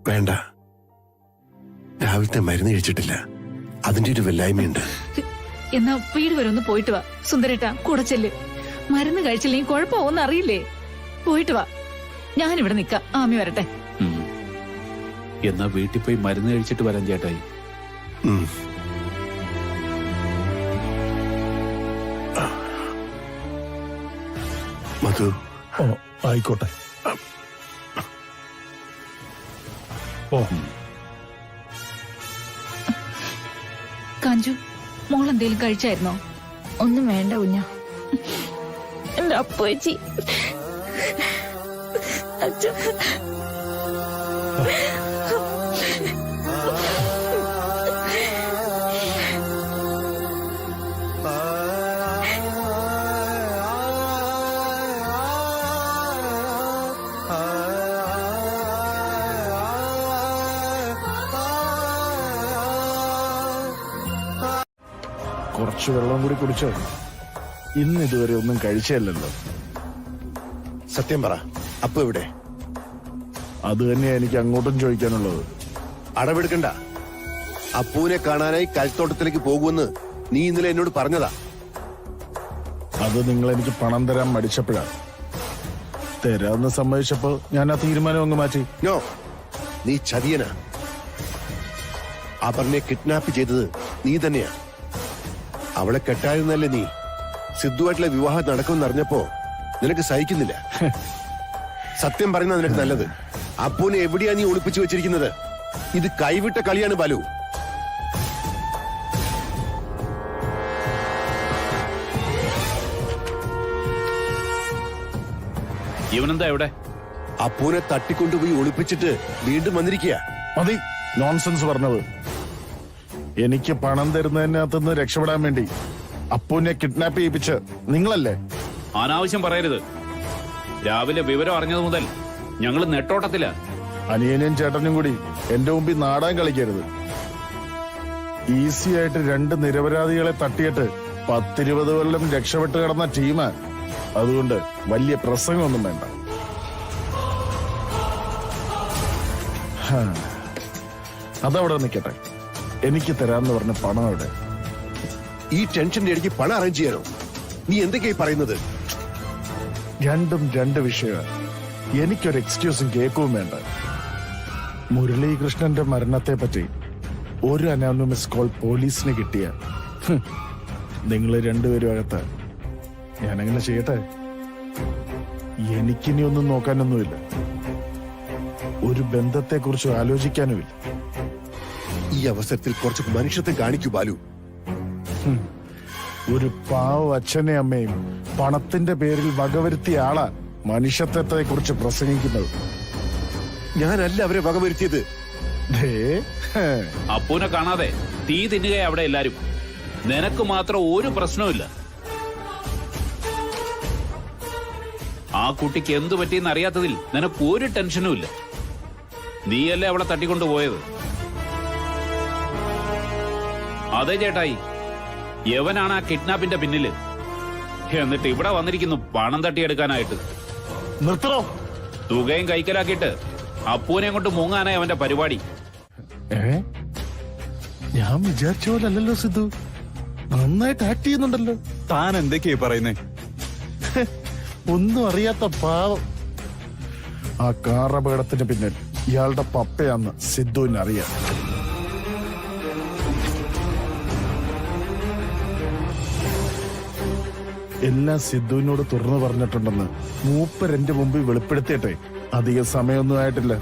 Speaker 4: വേണ്ട, രാവിലത്തെ മരുന്ന് കഴിച്ചിട്ടില്ല, അതിന്റെ ഒരു വല്ലായ്മയുണ്ട്.
Speaker 2: എന്നാ വീട് വരെ ഒന്ന് പോയിട്ട് വാ സുന്ദരേട്ടാ. കൂടച്ചെല്ല്. മരുന്ന് കഴിച്ചില്ലെങ്കിൽ കുഴപ്പമൊന്നും അറിയില്ലേ. പോയിട്ട് വാ, ഞാനിവിടെ നിക്കാം. ആമി വരട്ടെ.
Speaker 8: എന്നാ വീട്ടിൽ പോയി മരുന്ന് കഴിച്ചിട്ട് വരാം ചേട്ടായി.
Speaker 4: മധു.
Speaker 10: ഓ ആയിക്കോട്ടെ. ഓ
Speaker 2: കാഞ്ചു, മോൾ എന്തേലും കഴിച്ചായിരുന്നോ?
Speaker 11: ഒന്നും വേണ്ട കുഞ്ഞ. എന്റെ അപ്പേച്ചി
Speaker 3: കുറച്ച് വെള്ളം കൂടി കുടിച്ചോ. ഇന്ന് ഇതുവരെ ഒന്നും കഴിച്ചല്ലോ.
Speaker 4: സത്യം പറ, അപ്പു എവിടെ?
Speaker 3: അത് തന്നെയാ എനിക്ക് അങ്ങോട്ടും ചോദിക്കാനുള്ളത്.
Speaker 4: അടവെടുക്കണ്ട. അപ്പുവിനെ കാണാനായി കൽത്തോട്ടത്തിലേക്ക് പോകുമെന്ന് നീ ഇന്നലെ എന്നോട് പറഞ്ഞതാ.
Speaker 3: അത് നിങ്ങൾ എനിക്ക് പണം തരാൻ മടിച്ചപ്പോഴാ. തരാന്ന് സമ്മതിച്ചപ്പോ ഞാൻ ആ തീരുമാനം അങ്ങ് മാറ്റി.
Speaker 4: നോ, നീ ചതിയനാ. അപർണയെ കിഡ്നാപ്പ് ചെയ്തത് നീ തന്നെയാ. അവളെ കെട്ടായിരുന്നല്ലേ നീ. സിദ്ധുവായിട്ടുള്ള വിവാഹം നടക്കുമെന്ന് അറിഞ്ഞപ്പോ നിനക്ക് സഹിക്കുന്നില്ല. സത്യം പറയുന്നത് നിനക്ക് നല്ലത്. അപ്പൂനെ എവിടെയാ നീ ഒളിപ്പിച്ചു വെച്ചിരിക്കുന്നത്? ഇത് കൈവിട്ട കളിയാണ് ബാലു.
Speaker 8: ഇവനെന്താ എവിടെ?
Speaker 4: അപ്പൂനെ തട്ടിക്കൊണ്ടുപോയി ഒളിപ്പിച്ചിട്ട് വീണ്ടും വന്നിരിക്കുക.
Speaker 3: മതി നോൺസെൻസ് പറഞ്ഞത്. എനിക്ക് പണം തരുന്നതിനകത്തുനിന്ന് രക്ഷപ്പെടാൻ വേണ്ടി അപ്പുവിനെ കിഡ്നാപ്പ് ചെയ്യിപ്പിച്ച് നിങ്ങളല്ലേ?
Speaker 8: അനാവശ്യം പറയരുത്. രാവിലെ വിവരം അറിഞ്ഞത് മുതൽ ഞങ്ങൾ നെട്ടോട്ടത്തില.
Speaker 3: അനിയനും ചേട്ടനും കൂടി എന്റെ മുമ്പിൽ നാടാൻ കളിക്കരുത്. ഈസി ആയിട്ട് 2 നിരപരാധികളെ തട്ടിയിട്ട് 10-20 കൊല്ലം രക്ഷപ്പെട്ട് കിടന്ന ടീമാ. അതുകൊണ്ട് വലിയ പ്രസംഗമൊന്നും വേണ്ട. അതവിടെ നിൽക്കട്ടെ. എനിക്ക് തരാന്ന് പറഞ്ഞ പണം അവിടെ.
Speaker 4: ഈ ടെൻഷന്റെ ഇടയ്ക്ക് പണം അറേഞ്ച് ചെയ്യാനോ? നീ എന്തൊക്കെയായി പറയുന്നത്?
Speaker 3: രണ്ടും 2 വിഷയമാണ്. എനിക്കൊരു എക്സ്ക്യൂസും കേൾക്കുകയും വേണ്ട. മുരളീകൃഷ്ണന്റെ മരണത്തെ പറ്റി ഒരു അനോണിമസ് കോൾ പോലീസിന് കിട്ടിയ നിങ്ങൾ 2 പേരും അകത്ത്. ഞാനങ്ങനെ ചെയ്യട്ടെ? എനിക്കിനി ഒന്നും നോക്കാനൊന്നുമില്ല. ഒരു ബന്ധത്തെക്കുറിച്ച് ആലോചിക്കാനുമില്ല.
Speaker 4: ഈ അവസരത്തിൽ കുറച്ച് മനുഷ്യത്വം കാണിക്കൂ ബാലു.
Speaker 3: ഒരു പാവ അച്ഛനെ അമ്മയും പണത്തിന്റെ പേരിൽ വകവരുത്തിയ ആളാ മനുഷ്യത്വത്തെ കുറിച്ച് പ്രസംഗിക്കുന്നത്.
Speaker 4: ഞാനല്ല അവരെ വകവരുത്തിയത്.
Speaker 8: അപ്പൂനെ കാണാതെ തീ തിന്നുകയെ അവിടെ എല്ലാരും. നിനക്ക് മാത്രം ഒരു പ്രശ്നവുമില്ല. ആ കുട്ടിക്ക് എന്തു പറ്റിയെന്ന് അറിയാത്തതിൽ നിനക്ക് ഒരു ടെൻഷനും ഇല്ല. നീയല്ലേ അവളെ തട്ടിക്കൊണ്ടുപോയത്? അതെ ചേട്ടായി, യവനാണ് ആ കിഡ്നാപ്പിന്റെ പിന്നില്. എന്നിട്ട് ഇവിടെ വന്നിരിക്കുന്നു പണം തട്ടിയെടുക്കാനായിട്ട്.
Speaker 3: നിർത്തണോ?
Speaker 8: തുകയും കൈക്കലാക്കിയിട്ട് അപ്പൂനെ കൊണ്ട് മുങ്ങാനായി അവന്റെ പരിപാടി.
Speaker 3: ഞാൻ വിചാരിച്ച പോലെ അല്ലല്ലോ സിദ്ധു. നന്നായിട്ട് ആക്ട് ചെയ്യുന്നുണ്ടല്ലോ.
Speaker 7: താൻ എന്തൊക്കെയാ പറയുന്നേ?
Speaker 3: ഒന്നും അറിയാത്ത പാവം. ആ കാർ അപകടത്തിന് പിന്നിൽ ഇയാളുടെ പപ്പയാന്ന് സിദ്ധുവിന് അറിയാം. എല്ലാം സിദ്ധുവിനോട് തുറന്നു പറഞ്ഞിട്ടുണ്ടെന്ന് മൂപ്പർ എന്റെ മുമ്പിൽ വെളിപ്പെടുത്തിയിട്ടെ അധികം സമയമൊന്നും ആയിട്ടില്ല.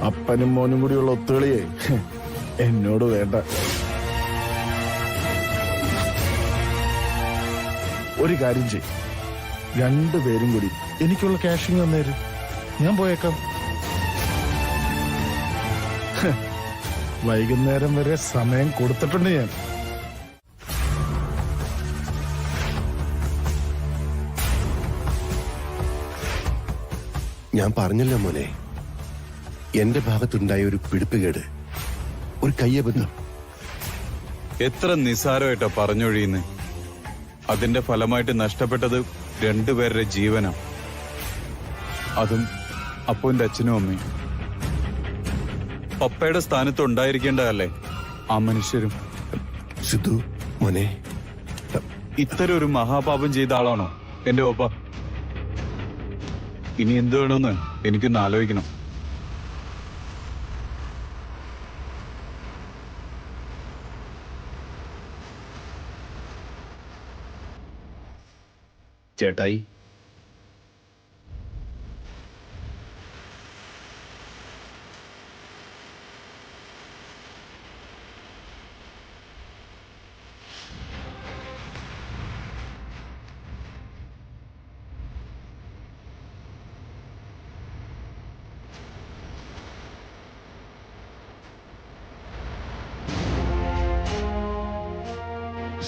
Speaker 3: അപ്പനും മോനും കൂടിയുള്ള ഒത്തുകളിയെ എന്നോട് വേണ്ട. ഒരു കാര്യം ചെയ്യും, 2 പേരും കൂടി എനിക്കുള്ള ക്യാഷിങ് വന്നേരും. ഞാൻ പോയേക്കാം. വൈകുന്നേരം വരെ സമയം കൊടുത്തിട്ടുണ്ട് ഞാൻ.
Speaker 4: ഞാൻ പറഞ്ഞല്ലോ മോനെ, എന്റെ ഭാഗത്തുണ്ടായ ഒരു പിടിപ്പുകേട്, ഒരു കയ്യബദ്ധം.
Speaker 7: എത്ര നിസ്സാരമായിട്ടാ പറഞ്ഞൊഴിയുന്നേ. അതിന്റെ ഫലമായിട്ട് നഷ്ടപ്പെട്ടത് 2 പേരുടെ ജീവനാ. അതും അപ്പുവിന്റെ അച്ഛനും അമ്മയും. പപ്പയുടെ സ്ഥാനത്ത് ഉണ്ടായിരിക്കേണ്ടതല്ലേ ആ മനുഷ്യരും?
Speaker 4: സിദ്ധു മോനെ,
Speaker 7: ഇത്തരം ഒരു മഹാപാപം ചെയ്ത ആളാണോ എന്റെ പപ്പ? ഇനി എന്ത് വേണമെന്ന് എനിക്കൊന്ന് ആലോചിക്കണം.
Speaker 8: ചേട്ടായി,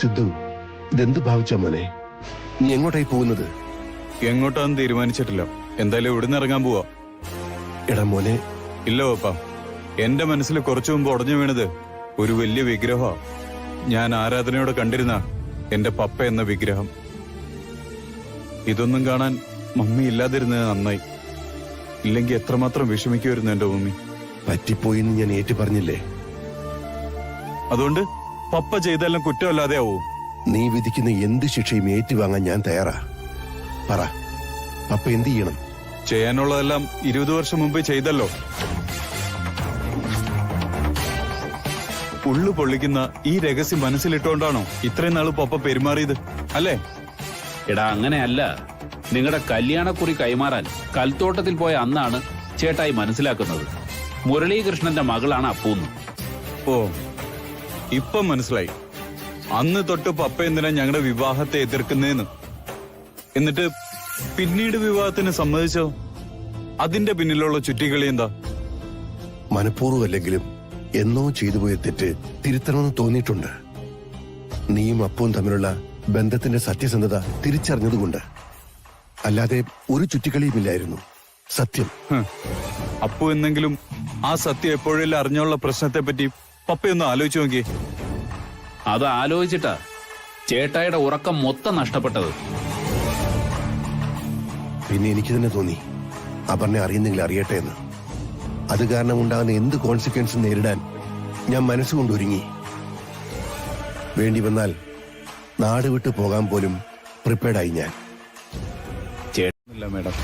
Speaker 4: സിദ്ധു ഇതെന്ത് ഭാവിച്ച മോനെ? നീ എങ്ങോട്ടായി പോകുന്നത്?
Speaker 7: എങ്ങോട്ടാന്ന് തീരുമാനിച്ചിട്ടില്ല. എന്തായാലും ഇവിടുന്ന് ഇറങ്ങാൻ പോവാ.
Speaker 4: എടാ മോനെ.
Speaker 7: ഇല്ല പപ്പ, എന്റെ മനസ്സിൽ കുറച്ചു മുമ്പ് ഉടഞ്ഞു വീണത് ഒരു വലിയ വിഗ്രഹമാ. ഞാൻ ആരാധനയോടെ കണ്ടിരുന്ന എന്റെ പപ്പ എന്ന വിഗ്രഹം. ഇതൊന്നും കാണാൻ മമ്മി ഇല്ലാതിരുന്നത് നന്നായി. ഇല്ലെങ്കിൽ എത്രമാത്രം വിഷമിക്കുമായിരുന്നു എന്റെ മമ്മി.
Speaker 4: പറ്റിപ്പോയിന്ന് ഞാൻ ഏറ്റു പറഞ്ഞില്ലേ?
Speaker 7: അതുകൊണ്ട് പപ്പ ചെയ്തെല്ലാം കുറ്റമല്ലാതെ ആവൂ?
Speaker 4: നീ വിധിക്കുന്ന എന്ത് ശിക്ഷയും ഏറ്റുവാങ്ങാൻ ഞാൻ തയ്യാറാ. പറ, പപ്പ എന്ത് ചെയ്യണം?
Speaker 7: ചെയ്യാനുള്ളതെല്ലാം 20 വർഷം മുമ്പ് ചെയ്തല്ലോ. ഉള്ളു പൊള്ളിക്കുന്ന ഈ രഹസ്യം മനസ്സിലിട്ടുകൊണ്ടാണോ ഇത്രയും നാള് പപ്പ പെരുമാറിയത്, അല്ലേ?
Speaker 8: എടാ അങ്ങനെയല്ല. നിങ്ങളുടെ കല്യാണക്കുറി കൈമാറാൻ കൽത്തോട്ടത്തിൽ പോയ അന്നാണ് ചേട്ടായി മനസ്സിലാക്കുന്നത് മുരളീകൃഷ്ണന്റെ മകളാണ് അപ്പൂന്ന്.
Speaker 7: ഓ, ഇപ്പം മനസ്സിലായി. അന്ന് തൊട്ട് പപ്പ എന്തിനാ ഞങ്ങളുടെ വിവാഹത്തെ എതിർക്കുന്നേന്ന്. എന്നിട്ട് പിന്നീട് വിവാഹത്തിന് സമ്മതിച്ചോ? അതിന്റെ പിന്നിലുള്ള ചുറ്റിക്കളി എന്താ?
Speaker 4: മനഃപൂർവ്വമല്ലെങ്കിലും എന്നോ ചെയ്തു പോയ തെറ്റ് തിരുത്തണമെന്ന് തോന്നിയിട്ടുണ്ട്. നീയും അപ്പവും തമ്മിലുള്ള ബന്ധത്തിന്റെ സത്യസന്ധത തിരിച്ചറിഞ്ഞതുകൊണ്ട്. അല്ലാതെ ഒരു ചുറ്റിക്കളിയുമില്ലായിരുന്നു. സത്യം.
Speaker 7: അപ്പു എന്നെങ്കിലും ആ സത്യം എപ്പോഴെല്ലാം അറിഞ്ഞുള്ള പ്രശ്നത്തെ പറ്റി പപ്പയൊന്ന് ആലോചിച്ചു നോക്കി.
Speaker 8: അത് ആലോചിച്ചിട്ടാ ചേട്ടായിയുടെ ഉറക്കം മൊത്തം നഷ്ടപ്പെട്ടത്.
Speaker 4: പിന്നെ എനിക്ക് തന്നെ തോന്നി അപർണ അറിയുന്നെങ്കിൽ അറിയട്ടെ എന്ന്. അത് കാരണം ഉണ്ടാകുന്ന എന്ത് കോൺസിക്വൻസും നേരിടാൻ ഞാൻ മനസ്സുകൊണ്ട് ഒരുങ്ങി. വേണ്ടി വന്നാൽ നാട് വിട്ടു പോകാൻ പോലും പ്രിപ്പയർഡായി ഞാൻ.
Speaker 7: ചേട്ടനില്ല മേഡം.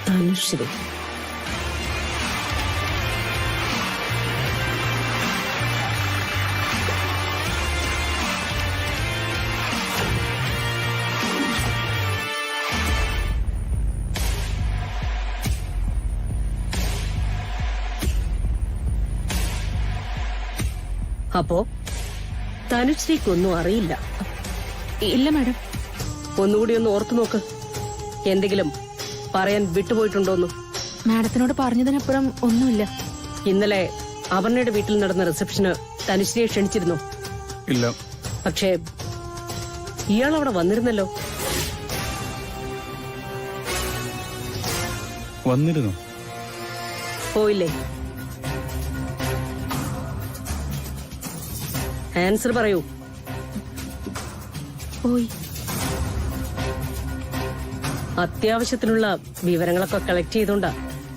Speaker 1: തനുശ്രീ
Speaker 12: അപ്പോ തനുശ്രീക്കൊന്നും അറിയില്ല?
Speaker 11: ഇല്ല മാഡം.
Speaker 12: ഒന്നുകൂടി ഒന്ന് ഓർത്തു നോക്ക്. എന്തെങ്കിലും പറയാൻ വിട്ടുപോയിട്ടുണ്ടോന്നു?
Speaker 11: മാഡത്തിനോട് പറഞ്ഞതിനപ്പുറം ഒന്നുമില്ല.
Speaker 12: ഇന്നലെ അപർണയുടെ വീട്ടിൽ നടന്ന റിസപ്ഷന് തനുശ്രീയെ ക്ഷണിച്ചിരുന്നു.
Speaker 7: ഇല്ല.
Speaker 12: പക്ഷേ ഇയാൾ അവിടെ വന്നിരുന്നല്ലോ.
Speaker 7: വന്നിരുന്നു.
Speaker 12: പോയില്ലേ? ആൻസർ പറയൂ.
Speaker 11: പോയി.
Speaker 12: അത്യാവശ്യത്തിനുള്ള വിവരങ്ങളൊക്കെ കളക്ട് ചെയ്തോണ്ടാ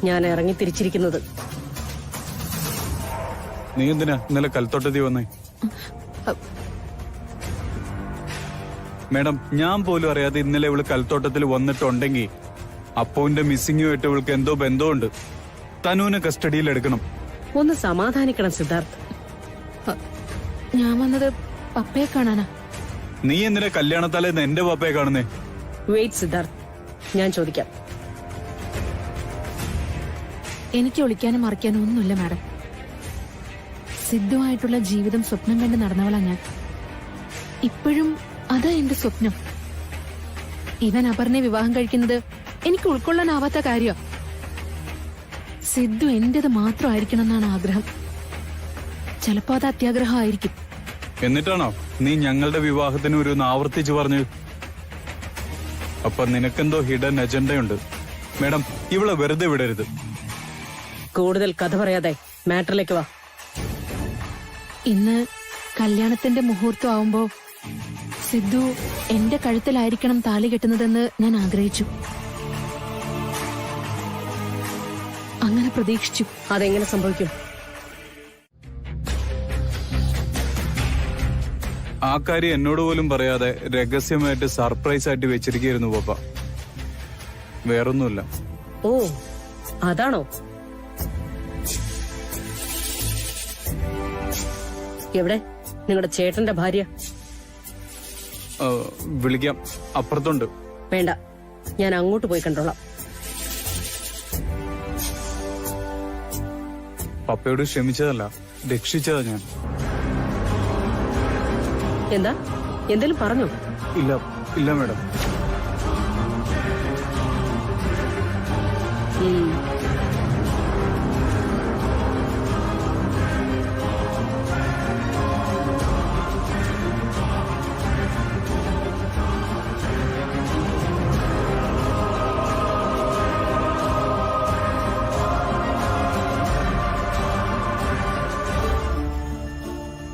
Speaker 12: ഞാൻ ഇറങ്ങി തിരിച്ചിരിക്കുന്നത്.
Speaker 7: നീ എന്തിനാ ഇന്നലെ കൽത്തോട്ടത്തി വന്നേ? മേഡം, ഞാൻ പോലും അറിയാതെ ഇന്നലെ ഇവള് കൽത്തോട്ടത്തിൽ വന്നിട്ടുണ്ടെങ്കിൽ അപ്പുവിന്റെ മിസ്സിംഗുമായിട്ട് ഇവൾക്ക് എന്തോ ബന്ധമുണ്ട്. തനുവിനെ കസ്റ്റഡിയിൽ എടുക്കണം.
Speaker 12: ഒന്ന് സമാധാനിക്കണം സിദ്ധാർത്ഥ്.
Speaker 11: ഞാൻ വന്നത് പപ്പയെ കാണാനാ.
Speaker 7: നീ എന്തിനാ കല്യാണത്തലേന്ന് എന്റെ പപ്പയെ കാണുന്നേ?
Speaker 12: വെയിറ്റ് സിദ്ധാർത്ഥ്, ഞാൻ ചോദിക്കാം.
Speaker 11: എനിക്ക് ഒളിക്കാനും മറിക്കാനും ഒന്നുമില്ല മാഡം. സിദ്ധുവായിട്ടുള്ള ജീവിതം സ്വപ്നം കണ്ട് നടന്നവളാ ഞാൻ. ഇപ്പോഴും അതാ എന്റെ സ്വപ്നം. ഇവൻ അപർണയെ വിവാഹം കഴിക്കുന്നത് എനിക്ക് ഉൾക്കൊള്ളാനാവാത്ത കാര്യം. സിദ്ധു എന്റേത് മാത്രമായിരിക്കണം എന്നാണ് ആഗ്രഹം. ചിലപ്പോ അത് അത്യാഗ്രഹമായിരിക്കും.
Speaker 7: എന്നിട്ടാണോ നീ ഞങ്ങളുടെ വിവാഹത്തിന് ഒരു ആവർത്തിച്ചു പറഞ്ഞു? അപ്പൊ നിനക്കെന്തോ ഹിഡൻ അജണ്ടയുണ്ട്. മേഡം, ഇവളെ വെറുതെ വിടരുത്.
Speaker 12: കൂടുതൽ കഥ പറയാതെ മാറ്ററിലേക്ക് വാ.
Speaker 11: ഇന്ന് കല്യാണത്തിന്റെ മുഹൂർത്തം ആവുമ്പോ സിദ്ധു എന്റെ കഴുത്തിലായിരിക്കണം താലി കെട്ടുന്നതെന്ന് ഞാൻ ആഗ്രഹിച്ചു. അങ്ങനെ പ്രതീക്ഷിച്ചു.
Speaker 12: അതെങ്ങനെ സംഭവിക്കും?
Speaker 7: ആ കാര്യം എന്നോട് പോലും പറയാതെ രഹസ്യമായിട്ട് സർപ്രൈസ് ആയിട്ട് വെച്ചിരിക്കുന്നു പപ്പ. വേറൊന്നുമില്ല.
Speaker 12: ഓ, അതാണോ? എവിടെ നിങ്ങളുടെ ചേട്ടന്റെ ഭാര്യ?
Speaker 7: വിളിക്കാം, അപ്പുറത്തുണ്ട്.
Speaker 12: വേണ്ട, ഞാൻ അങ്ങോട്ട് പോയി കണ്ടോളാം.
Speaker 7: പപ്പയോട് ക്ഷമിച്ചതല്ല, രക്ഷിച്ചതാ ഞാൻ.
Speaker 12: എന്താ, എന്തേലും പറഞ്ഞോ?
Speaker 7: ഇല്ല ഇല്ല മേഡം.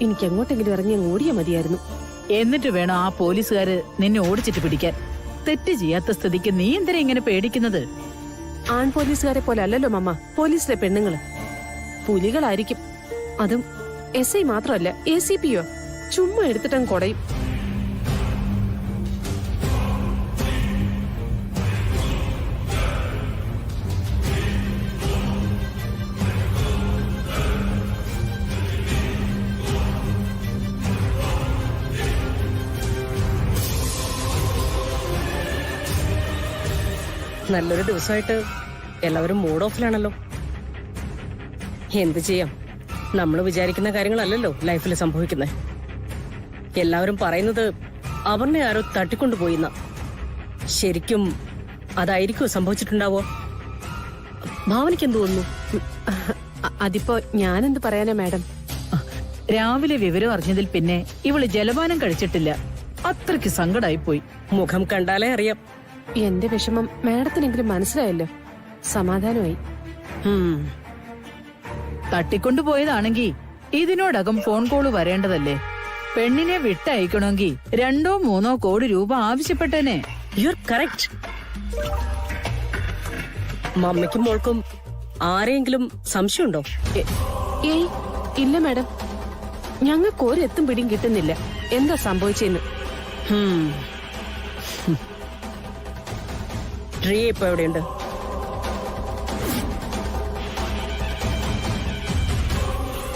Speaker 12: എനിക്ക് എങ്ങോട്ടെങ്കിലും ഇറങ്ങി ഓടിയാ മതിയായിരുന്നു.
Speaker 9: എന്നിട്ട് വേണം ആ പോലീസുകാര് നിന്നെ ഓടിച്ചിട്ട് പിടിക്കാൻ. തെറ്റ് ചെയ്യാത്ത സ്ഥിതിക്ക് നീ എന്തിനാ ഇങ്ങനെ പേടിക്കുന്നത്?
Speaker 1: ആൺ പോലീസുകാരെ പോലെ അല്ലല്ലോ മമ്മ പോലീസിലെ പെണ്ണുങ്ങള്. പുലികളായിരിക്കും. അതും SI മാത്രമല്ല, ACPയോ. ചുമ്മാ എടുത്തിട്ടങ്ങ് കൊടയും.
Speaker 12: നല്ലൊരു ദിവസമായിട്ട് എല്ലാവരും മൂഡ് ഓഫിലാണല്ലോ. എന്ത് ചെയ്യാം, നമ്മൾ വിചാരിക്കുന്ന കാര്യങ്ങളല്ലല്ലോ ലൈഫിൽ സംഭവിക്കുന്നത്. എല്ലാവരും പറയുന്നത് അവനെ ആരോ തട്ടിക്കൊണ്ടുപോയിന്ന. ശരിക്കും അതായിരിക്കും സംഭവിച്ചിട്ടുണ്ടാവോ? ഭാവനയ്ക്ക് എന്ത് തോന്നുന്നു?
Speaker 1: അതിപ്പോ ഞാനെന്ത് പറയാനാ മാഡം?
Speaker 9: രാവിലെ വിവരം അറിഞ്ഞതിൽ പിന്നെ ഇവള് ജലപാനം കഴിച്ചിട്ടില്ല. അത്രയ്ക്ക് സങ്കടായി പോയി.
Speaker 12: മുഖം കണ്ടാലേ അറിയാം.
Speaker 1: എന്റെ വിഷമം മാഡത്തിനെങ്കിലും മനസ്സിലായല്ലോ, സമാധാനമായി.
Speaker 9: തട്ടിക്കൊണ്ടുപോയതാണെങ്കി ഇതിനോടകം ഫോൺ കോള് വരേണ്ടതല്ലേ? പെണ്ണിനെ വിട്ടയക്കണമെങ്കിൽ 2-3 കോടി രൂപ ആവശ്യപ്പെട്ടേനെ.
Speaker 12: You are correct. മമ്മിക്കും മോൾക്കും ആരെങ്കിലും സംശയമുണ്ടോ?
Speaker 1: ഏയ് ഇല്ല മാഡം, ഞങ്ങൾക്ക് ഒരെത്തും പിടിയും കിട്ടുന്നില്ല എന്താ സംഭവിച്ചെന്ന്.
Speaker 12: റിയ ഇപ്പൊ എവിടെയുണ്ട്?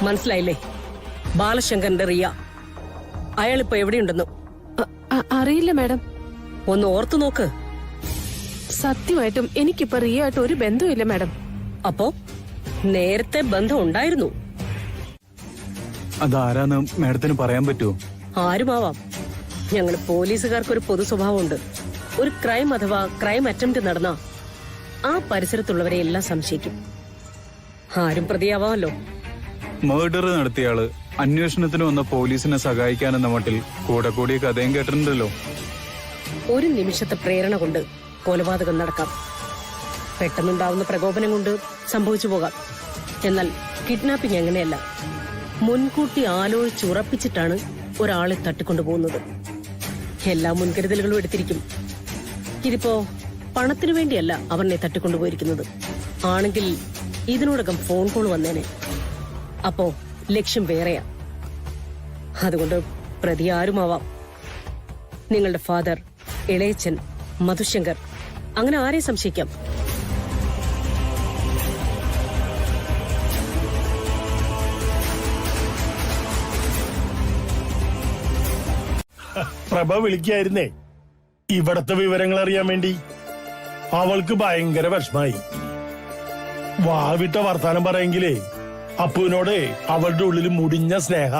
Speaker 12: മനസ്സിലായില്ലേ? ബാലശങ്കറിന്റെ റിയ. അയാളിപ്പോ എവിടെയുണ്ടെന്ന്
Speaker 1: അറിയില്ല മാഡം.
Speaker 12: ഒന്ന് ഓർത്തു നോക്ക്.
Speaker 1: സത്യമായിട്ടും എനിക്കിപ്പോ റിയ ആയിട്ട് ഒരു ബന്ധവുമില്ല മാഡം.
Speaker 12: അപ്പോ നേരത്തെ ബന്ധം ഉണ്ടായിരുന്നു?
Speaker 7: അതാരാന്ന് മാഡത്തിന് പറയാൻ പറ്റുമോ?
Speaker 12: ആരുമാവാം. ഞങ്ങൾ പോലീസുകാർക്കൊരു പൊതു സ്വഭാവമുണ്ട്. ഒരു ക്രൈം അഥവാ ക്രൈം അറ്റംപ്റ്റ് നടന്ന ആ പരിസരത്തുള്ളവരെ എല്ലാം സംശയിക്കും. ആരും പ്രതിയാവാമല്ലോ.
Speaker 7: മർഡർ നടത്തിയാള് അന്വേഷണത്തിന് വന്ന പോലീസിനെ സഹായിക്കാനെന്ന മട്ടിൽ കൂടെ കൂടിയ കഥയും കേട്ടിട്ടുണ്ടല്ലോ.
Speaker 12: ഒരു നിമിഷത്തെ പ്രേരണ കൊണ്ട് കൊലപാതകം നടക്കാം. പെട്ടെന്നുണ്ടാവുന്ന പ്രകോപനം കൊണ്ട് സംഭവിച്ചു പോകാം. എന്നാൽ കിഡ്നാപ്പിംഗ് അങ്ങനെയല്ല. മുൻകൂട്ടി ആലോചിച്ചുറപ്പിച്ചിട്ടാണ് ഒരാളെ തട്ടിക്കൊണ്ടുപോകുന്നത്. എല്ലാ മുൻകരുതലുകളും എടുത്തിരിക്കും. ഇതിപ്പോ പണത്തിനു വേണ്ടിയല്ല അവനെ തട്ടിക്കൊണ്ടുപോയിരിക്കുന്നത്. ആണെങ്കിൽ ഇതിനോടകം ഫോൺ കോൾ വന്നേനെ. അപ്പോ ലക്ഷ്യം വേറെയാ. അതുകൊണ്ട് പ്രതി ആരുമാവാം. നിങ്ങളുടെ ഫാദർ, ഇളയച്ചൻ, മധുശങ്കർ, അങ്ങനെ ആരെ സംശയിക്കാം.
Speaker 10: പ്രഭ വിളിക്കായിരുന്നേ ഇവിടത്തെ വിവരങ്ങൾ അറിയാൻ വേണ്ടി. അവൾക്ക് ഭയങ്കര വിഷമായി. വാവിട്ട വർത്താനം പറയെങ്കിലേ അപ്പുവിനോട് അവളുടെ ഉള്ളിൽ മുടിഞ്ഞ സ്നേഹ.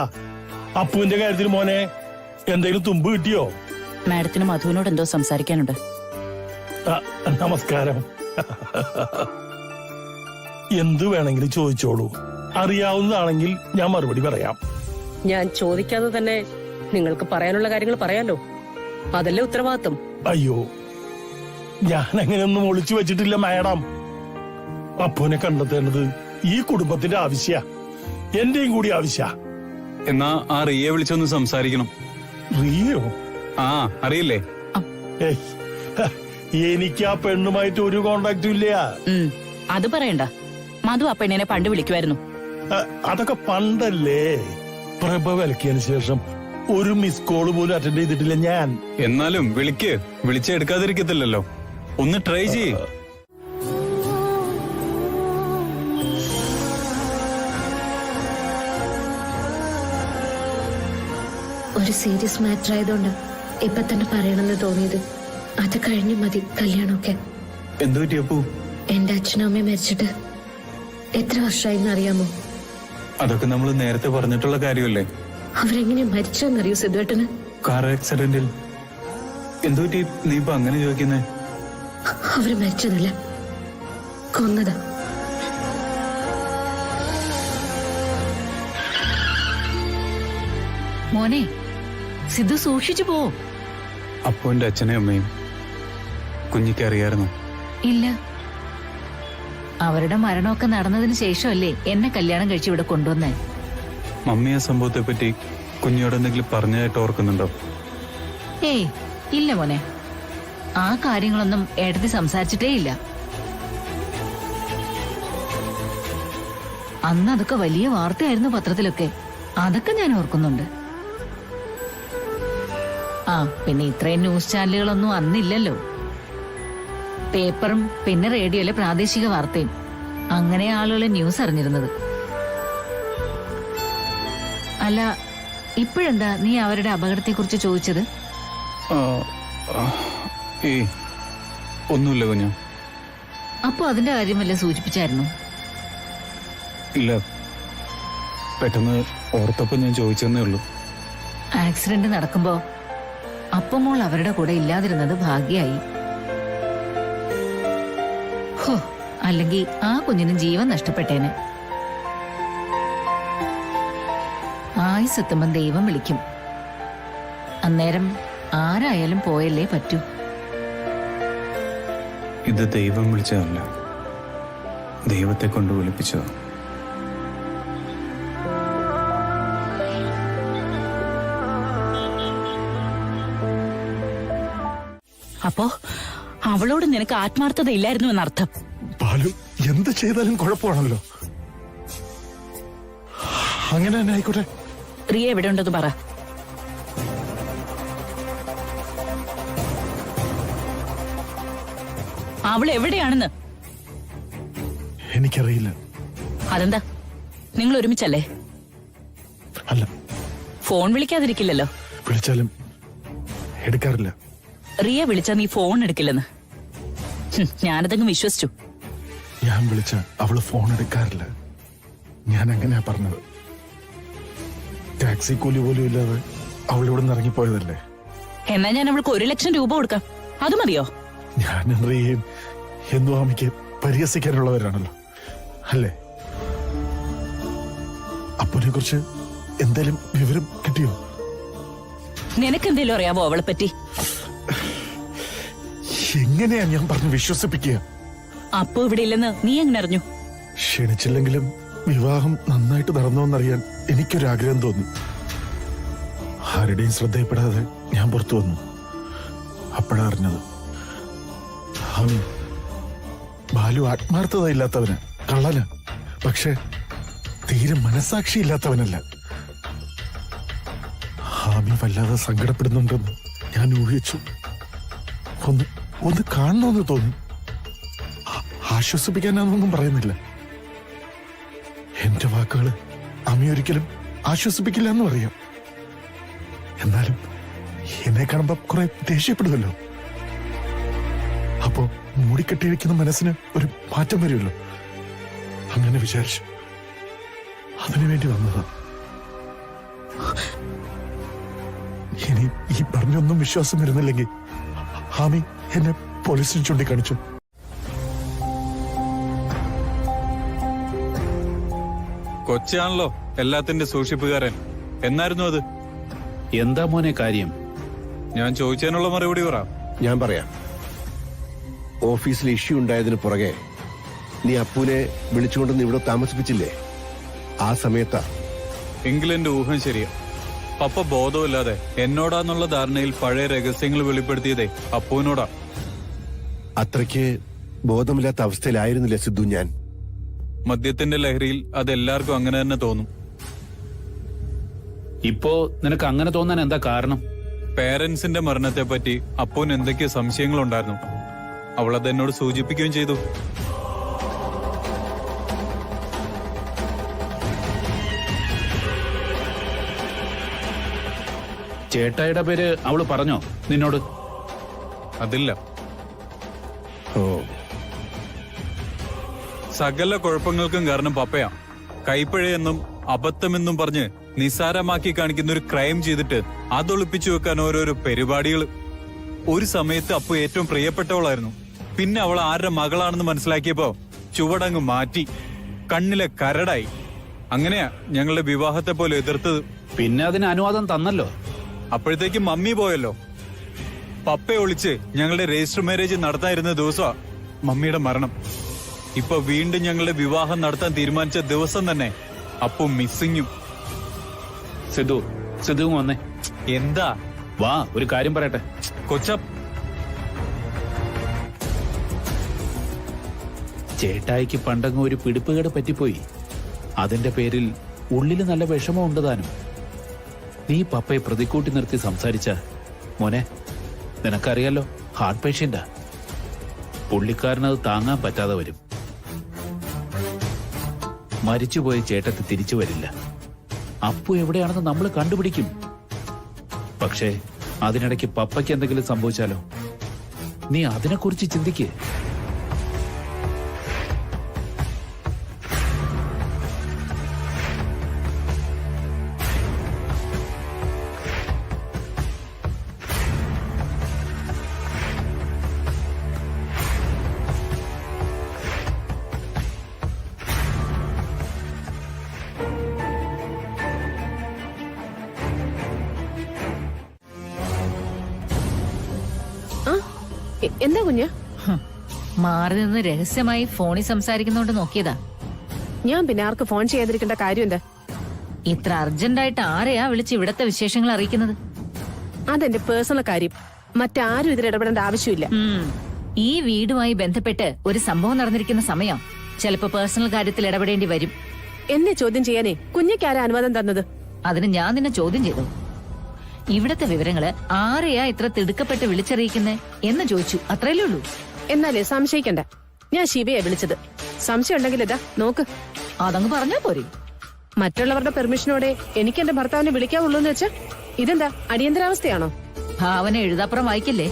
Speaker 10: അപ്പുവിന്റെ കാര്യത്തിൽ മോനെ എന്തെങ്കിലും തുമ്പ് കിട്ടിയോ?
Speaker 2: മാഡത്തിന് മധുവിനോട് എന്തോ സംസാരിക്കാനുണ്ട്.
Speaker 10: നമസ്കാരം. എന്തു വേണമെങ്കിലും ചോദിച്ചോളൂ. അറിയാവുന്നതാണെങ്കിൽ ഞാൻ മറുപടി പറയാം.
Speaker 12: ഞാൻ ചോദിക്കാതെ തന്നെ നിങ്ങൾക്ക് പറയാനുള്ള കാര്യങ്ങൾ പറയാലോ. അതല്ലേ ഉത്തരവാദിത്വം.
Speaker 10: അയ്യോ, ഞാൻ അങ്ങനെയൊന്നും ഒളിച്ചു വെച്ചിട്ടില്ല മാഡം. അപ്പുവിനെ കണ്ടെത്തേണ്ടത് ഈ കുടുംബത്തിന്റെ ആവശ്യ, എന്റെയും കൂടി ആവശ്യ.
Speaker 7: എന്നാ ആ റിയെ വിളിച്ചൊന്ന് സംസാരിക്കണം.
Speaker 10: റിയോ?
Speaker 7: ആ, അറിയില്ലേ?
Speaker 10: എനിക്ക് ആ പെണ്ണുമായിട്ട് ഒരു കോണ്ടാക്റ്റും ഇല്ല.
Speaker 2: അത് പറയണ്ട. മധു ആ പെണ്ണിനെ പണ്ട് വിളിക്കുമായിരുന്നു.
Speaker 10: അതൊക്കെ പണ്ടല്ലേ. പ്രഭ വിലക്കിയതിനു ശേഷം ഒരു മിസ് കോള് പോലും അറ്റൻഡ് ചെയ്തിട്ടില്ല ഞാൻ.
Speaker 7: എന്നാലും വിളിച്ചെടുക്കാതിരിക്കത്തില്ലല്ലോ. ഒന്ന് ട്രൈ ചെയ്യ്.
Speaker 5: ഒരു സീരിയസ് മാറ്റർ ആയതുകൊണ്ട് ഇപ്പൊ തന്നെ പറയണമെന്ന് തോന്നിയത്. അത് കഴിഞ്ഞു മതി കല്യാണമൊക്കെ.
Speaker 7: എന്തു പറ്റി അപ്പു?
Speaker 5: എന്റെ അച്ഛനും അമ്മയും മരിച്ചിട്ട് എത്ര വർഷമായിന്ന് അറിയാമോ?
Speaker 7: അതൊക്കെ നമ്മൾ നേരത്തെ പറഞ്ഞിട്ടുള്ള കാര്യമല്ലേ.
Speaker 5: അവരെങ്ങനെ മരിച്ചെന്നറിയോ സിദ്ധുവേട്ടന്?
Speaker 7: കാർ ആക്സിഡന്റിൽ. എന്തു പറ്റി നീ ഇപ്പൊ അങ്ങനെ ചോദിക്കുന്നേ?
Speaker 5: അവര് മരിച്ചതല്ല, കൊന്നതാ.
Speaker 2: മോനെ, സിദ്ധു സൂക്ഷിച്ചു പോ.
Speaker 7: അപ്പുവിന്റെ അച്ഛനെയും അമ്മയും കുഞ്ഞിക്ക് അറിയായിരുന്നു?
Speaker 2: ഇല്ല, അവരുടെ മരണമൊക്കെ നടന്നതിന് ശേഷമല്ലേ എന്നെ കല്യാണം കഴിച്ച് ഇവിടെ കൊണ്ടുവന്നേ.
Speaker 7: മമ്മി ആ സംഭവത്തെ പറ്റി കുഞ്ഞോട് എന്തെങ്കിലും പറഞ്ഞതായിട്ട് ഓർക്കുന്നുണ്ടോ?
Speaker 2: ഏയ് ഇല്ല മോനെ, ആ കാര്യങ്ങളൊന്നും ഏട്ടത്തി സംസാരിച്ചിട്ടേ ഇല്ല. അന്ന് അതൊക്കെ വലിയ വാർത്തയായിരുന്നു പത്രത്തിലൊക്കെ. അതൊക്കെ ഞാൻ ഓർക്കുന്നുണ്ട്. ആ പിന്നെ ഇത്രയും ന്യൂസ് ചാനലുകളൊന്നും അന്നില്ലല്ലോ. പേപ്പറും പിന്നെ റേഡിയോയിലെ പ്രാദേശിക വാർത്തയും, അങ്ങനെ ആളുകളെ ന്യൂസ് അറിഞ്ഞിരുന്നത്. അല്ല, ഇപ്പോഴെന്താ നീ അവരുടെ അപകടത്തെ കുറിച്ച് ചോദിച്ചത്?
Speaker 7: ഏയ് ഒന്നുമില്ല കുഞ്ഞ.
Speaker 2: അപ്പൊ അതിന്റെ കാര്യം വല്ല സൂചിപ്പിച്ചായിരുന്നു?
Speaker 7: ഇല്ല, പെട്ടെന്ന് ഓർത്തപ്പോ ഞാൻ ചോദിച്ചെന്നേ ഉള്ളൂ.
Speaker 2: ആക്സിഡന്റ് നടക്കുമ്പോ അപ്പമോൾ അവരുടെ കൂടെ ഇല്ലാതിരുന്നത് ഭാഗ്യായി. ഹോ, അല്ലെങ്കിൽ ആ കുഞ്ഞിന് ജീവൻ നഷ്ടപ്പെട്ടേനെ. ആയുസെത്തുമ്പം ദൈവം വിളിക്കും. അന്നേരം ആരായാലും പോയല്ലേ പറ്റൂ.
Speaker 7: ഇത് ദൈവം വിളിച്ചതല്ല, ദൈവത്തെ കൊണ്ട് വിളിപ്പിച്ചതാ.
Speaker 9: അപ്പോ അവളോട് നിനക്ക് ആത്മാർത്ഥത ഇല്ലായിരുന്നു എന്നർത്ഥം.
Speaker 3: ബാലു എന്ത് ചെയ്താലും കുഴപ്പമാണല്ലോ. അങ്ങനെ തന്നെ ആയിക്കോട്ടെ.
Speaker 9: റിയ എവിടെ ഉണ്ടെന്ന് പറ. അവൾ എവിടെയാണെന്ന്
Speaker 3: എനിക്കറിയില്ല.
Speaker 9: അതെന്താ, നിങ്ങൾ ഒരുമിച്ചല്ലേ?
Speaker 3: അല്ല,
Speaker 9: ഫോൺ വിളിക്കാതിരിക്കില്ലല്ലോ.
Speaker 3: വിളിച്ചാലും എടുക്കാറില്ല.
Speaker 9: റിയ വിളിച്ചാ നീ ഫോൺ എടുക്കില്ലെന്ന് ഞാനതങ്ങ് വിശ്വസിച്ചു.
Speaker 3: ഞാൻ വിളിച്ച അവള് ഫോൺ എടുക്കാറില്ല. ഞാൻ അങ്ങനെയാ പറഞ്ഞത്. ടാക്സി കൂലി പോലും ഇല്ലാതെ അവൾ ഇവിടെ നിന്ന് ഇറങ്ങിപ്പോയതല്ലേ.
Speaker 9: എന്നാ ഞാൻ അവൾക്ക് 1 ലക്ഷം രൂപ കൊടുക്കാം. അത് മതിയോ?
Speaker 3: ഞാൻ റിയയും എന്നും അമ്മയ്ക്ക് പരിഹസിക്കാനുള്ളവരാണല്ലോ, അല്ലേ? അപ്പനെ കുറിച്ച് എന്തേലും വിവരം കിട്ടിയോ?
Speaker 9: നിനക്കെന്തേലും അറിയാവോ അവളെ പറ്റി?
Speaker 3: എങ്ങനെയാ ഞാൻ പറഞ്ഞു വിശ്വസിപ്പിക്കുക?
Speaker 9: അപ്പോ ഇവിടെ ഇല്ലെന്ന് നീ എങ്ങനെ അറിഞ്ഞു?
Speaker 3: ക്ഷണിച്ചില്ലെങ്കിലും വിവാഹം നന്നായിട്ട് നടന്നോന്നറിയാൻ എനിക്കൊരാഗ്രഹം തോന്നി. ആരുടെയും ശ്രദ്ധയിൽപ്പെടാതെ ഞാൻ പുറത്തു വന്നു. അപ്പോഴാ അറിഞ്ഞത്. ബാലു ആത്മാർത്ഥത ഇല്ലാത്തവന്, കള്ളന്. പക്ഷെ തീരെ മനസാക്ഷി ഇല്ലാത്തവനല്ല. ഹാമി വല്ലാതെ സങ്കടപ്പെടുന്നുണ്ടെന്ന് ഞാൻ ഊഹിച്ചു. ഒന്ന് കാണണമെന്ന് തോന്നി. ആശ്വസിപ്പിക്കാനാണെന്നൊന്നും പറയുന്നില്ല. എന്റെ വാക്കുകള് അമ്മ ഒരിക്കലും ആശ്വസിപ്പിക്കില്ല എന്നും അറിയാം. എന്നാലും എന്നെ കാണുമ്പോ കുറെ ദേഷ്യപ്പെടുമല്ലോ. അപ്പോ മൂടിക്കെട്ടിയിരിക്കുന്ന മനസ്സിന് ഒരു മാറ്റം വരുമല്ലോ. അങ്ങനെ വിചാരിച്ചു. അതിനുവേണ്ടി വന്നതാ. ഇനി ഈ പറഞ്ഞൊന്നും വിശ്വാസം വരുന്നില്ലെങ്കിൽ ഹാമി എന്നെ പോലീസിന് ചൂണ്ടിക്കാണിച്ചു.
Speaker 7: കൊച്ചാണല്ലോ എല്ലാത്തിന്റെ സൂക്ഷിപ്പുകാരൻ. എന്നായിരുന്നു അത്?
Speaker 8: എന്താ മോനെ കാര്യം?
Speaker 7: ഞാൻ ചോദിച്ചതിനുള്ള മറുപടി പറ.
Speaker 4: ഞാൻ പറയാം. ഓഫീസിൽ ഇഷ്യൂ ഉണ്ടായതിന് പുറകെ നീ അപ്പുനെ വിളിച്ചുകൊണ്ടെന്ന് ഇവിടെ താമസിപ്പിച്ചില്ലേ? ആ സമയത്താ.
Speaker 7: എങ്കിലെന്റെ ഊഹം ശരിയാ. പപ്പ ബോധമില്ലാതെ എന്നോടാന്നുള്ള ധാരണയിൽ പഴയ രഹസ്യങ്ങൾ വെളിപ്പെടുത്തിയതേ അപ്പുവിനോടാ.
Speaker 4: അത്രയ്ക്ക് ബോധമില്ലാത്ത അവസ്ഥയിലായിരുന്നില്ല സിദ്ധു ഞാൻ.
Speaker 7: മദ്യത്തിന്റെ ലഹരിയിൽ അതെല്ലാവർക്കും അങ്ങനെ തന്നെ തോന്നും.
Speaker 8: ഇപ്പോ നിനക്ക് അങ്ങനെ തോന്നാൻ എന്താ കാരണം?
Speaker 7: പേരൻസിന്റെ മരണത്തെ പറ്റി അപ്പുവിന് എന്തൊക്കെയോ സംശയങ്ങളുണ്ടായിരുന്നു. അവളത് എന്നോട് സൂചിപ്പിക്കുകയും ചെയ്തു.
Speaker 8: ചേട്ടായിയുടെ പേര് അവള് പറഞ്ഞോ നിന്നോട്?
Speaker 7: അതില്ല.
Speaker 4: ഓ,
Speaker 7: സകല കുഴപ്പങ്ങൾക്കും കാരണം പപ്പയാ. കൈപ്പിഴയെന്നും അബദ്ധമെന്നും പറഞ്ഞ് നിസ്സാരമാക്കി കാണിക്കുന്ന ഒരു ക്രൈം ചെയ്തിട്ട് അതൊളിപ്പിച്ചു വെക്കാൻ ഓരോരോ പരിപാടികൾ. ഒരു സമയത്ത് അപ്പു ഏറ്റവും പ്രിയപ്പെട്ടവളായിരുന്നു. പിന്നെ അവൾ ആരുടെ മകളാണെന്ന് മനസ്സിലാക്കിയപ്പോ ചുവടങ്ങ് മാറ്റി. കണ്ണിലെ കരടായി. അങ്ങനെയാ ഞങ്ങളുടെ വിവാഹത്തെ പോലെ എതിർത്തത്.
Speaker 8: പിന്നെ അതിന് അനുവാദം തന്നല്ലോ.
Speaker 7: അപ്പോഴത്തേക്ക് മമ്മി പോയല്ലോ. പപ്പയെ ഒളിച്ച് ഞങ്ങളുടെ രജിസ്റ്റർ മാരേജ് നടത്താനിരുന്ന ദിവസമാ മമ്മിയുടെ മരണം. ഇപ്പൊ വീണ്ടും ഞങ്ങളുടെ വിവാഹം നടത്താൻ തീരുമാനിച്ച ദിവസം തന്നെ അപ്പു മിസ്സിങ്ങും.
Speaker 8: സിദ്ധു വന്നേ.
Speaker 7: എന്താ?
Speaker 8: വാ, ഒരു കാര്യം പറയട്ടെ.
Speaker 7: കൊച്ച,
Speaker 8: ചേട്ടായിക്ക് പണ്ടങ്ങ് ഒരു പിടിപ്പുകേട് പറ്റിപ്പോയി. അതിന്റെ പേരിൽ ഉള്ളില് നല്ല വിഷമം ഉണ്ട് താനും. നീ പപ്പയെ പ്രതിക്കൂട്ടി നിർത്തി സംസാരിച്ച മോനെ, നിനക്കറിയാലോ, ഹാർട്ട് പേഷ്യന്റാ. പുള്ളിക്കാരനത് താങ്ങാൻ പറ്റാതെ വരും. മരിച്ചുപോയ ചേട്ടത്തി തിരിച്ചു വരില്ല. അപ്പു എവിടെയാണെന്ന് നമ്മൾ കണ്ടുപിടിക്കും. പക്ഷേ അതിനിടയ്ക്ക് പപ്പയ്ക്ക് എന്തെങ്കിലും സംഭവിച്ചാലോ? നീ അതിനെക്കുറിച്ച് ചിന്തിക്ക്.
Speaker 1: എന്താ കുഞ്ഞ്?
Speaker 2: മാറി നിന്ന് രഹസ്യമായി ഫോണിൽ സംസാരിക്കുന്നോണ്ട് നോക്കിയതാ.
Speaker 1: ഞാൻ പിന്നെ ആർക്ക് ഫോൺ ചെയ്യാതിരിക്കേണ്ട കാര്യം എന്താ?
Speaker 2: ഇത്ര അർജന്റായിട്ട് ആരെയാ വിളിച്ച് ഇവിടത്തെ വിശേഷങ്ങൾ അറിയിക്കുന്നത്?
Speaker 1: അതെന്റെ പേഴ്സണൽ കാര്യം. മറ്റാരും ഇതിൽ ഇടപെടേണ്ട ആവശ്യമില്ല.
Speaker 2: ഈ വീടുമായി ബന്ധപ്പെട്ട് ഒരു സംഭവം നടന്നിരിക്കുന്ന സമയം ചിലപ്പോ പേഴ്സണൽ കാര്യത്തിൽ ഇടപെടേണ്ടി വരും.
Speaker 1: എന്നെ ചോദ്യം ചെയ്യാനേ കുഞ്ഞിക്കാരാ അനുവാദം തന്നത്?
Speaker 2: അതിന് ഞാൻ നിന്നെ ചോദ്യം ചെയ്തു. ഇവിടത്തെ വിവരങ്ങള് ആരെയാ ഇത്ര തിടുക്കപ്പെട്ട് വിളിച്ചറിയിക്കുന്നേ എന്ന് ചോദിച്ചു. അത്രയല്ലേ ഉള്ളൂ.
Speaker 1: എന്നാലേ സംശയിക്കണ്ട. ഞാൻ ശിവയെ വിളിച്ചത്. സംശയം ഉണ്ടെങ്കിൽ ഇതാ നോക്ക്.
Speaker 2: അതങ്ങ് പറഞ്ഞാ പോരെ.
Speaker 1: മറ്റുള്ളവരുടെ പെർമിഷനോടെ എനിക്ക് എന്റെ ഭർത്താവിനെ വിളിക്കാവുള്ളൂ എന്ന് വെച്ചാ ഇതെന്താ അടിയന്തരാവസ്ഥയാണോ?
Speaker 2: ഭാവന എഴുതാപ്പുറം വായിക്കില്ലേ?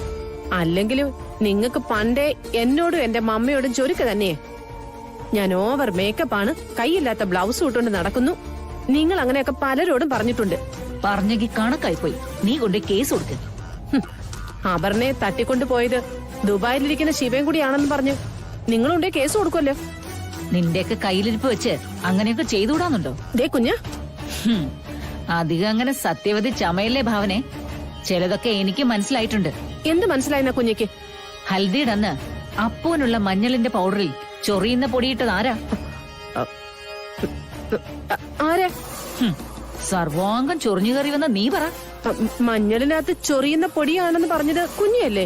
Speaker 1: അല്ലെങ്കിലും നിങ്ങക്ക് പണ്ടേ എന്നോടും എന്റെ മമ്മയോടും ചൊരുക്ക് തന്നെയേ. ഞാൻ ഓവർ മേക്കപ്പ് ആണ്, കൈയില്ലാത്ത ബ്ലൗസ് ഇട്ടുകൊണ്ട് നടക്കുന്നു. നിങ്ങൾ അങ്ങനെയൊക്കെ പലരോടും പറഞ്ഞിട്ടുണ്ട്.
Speaker 2: പറഞ്ഞെങ്കിൽ കണക്കായിപ്പോയി. നീ കൊണ്ട് കേസ് കൊടുക്ക.
Speaker 1: അപർണയെ തട്ടിക്കൊണ്ടുപോയത് ദുബായിലിരിക്കുന്ന ശിവയും കൂടിയാണെന്ന് പറഞ്ഞു നിങ്ങളുണ്ടേ കേസ് കൊടുക്കുമല്ലോ.
Speaker 2: നിന്റെയൊക്കെ കയ്യിലിരിപ്പ് വെച്ച് അങ്ങനെയൊക്കെ ചെയ്തുകൂടാന്നുണ്ടോ?
Speaker 1: ദേ കുഞ്ഞ്,
Speaker 2: അധികം അങ്ങനെ സത്യവതി ചമയല്ലേ ഭാവനെ. ചിലതൊക്കെ എനിക്ക് മനസ്സിലായിട്ടുണ്ട്.
Speaker 1: എന്ത് മനസ്സിലായെന്ന കുഞ്ഞിക്ക്?
Speaker 2: ഹൽദിയുടെ അന്ന് അപ്പൂനുള്ള മഞ്ഞളിന്റെ പൗഡറിൽ ചൊറിയുന്ന പൊടിയിട്ടത് ആരാ?
Speaker 1: ആരാ?
Speaker 2: സർവാംഗം ചൊറിഞ്ഞു കയറിവെന്ന നീ പറ.
Speaker 1: മഞ്ഞളിനകത്ത് ചൊറിയുന്ന പൊടിയാണെന്ന് പറഞ്ഞത് കുഞ്ഞിയല്ലേ?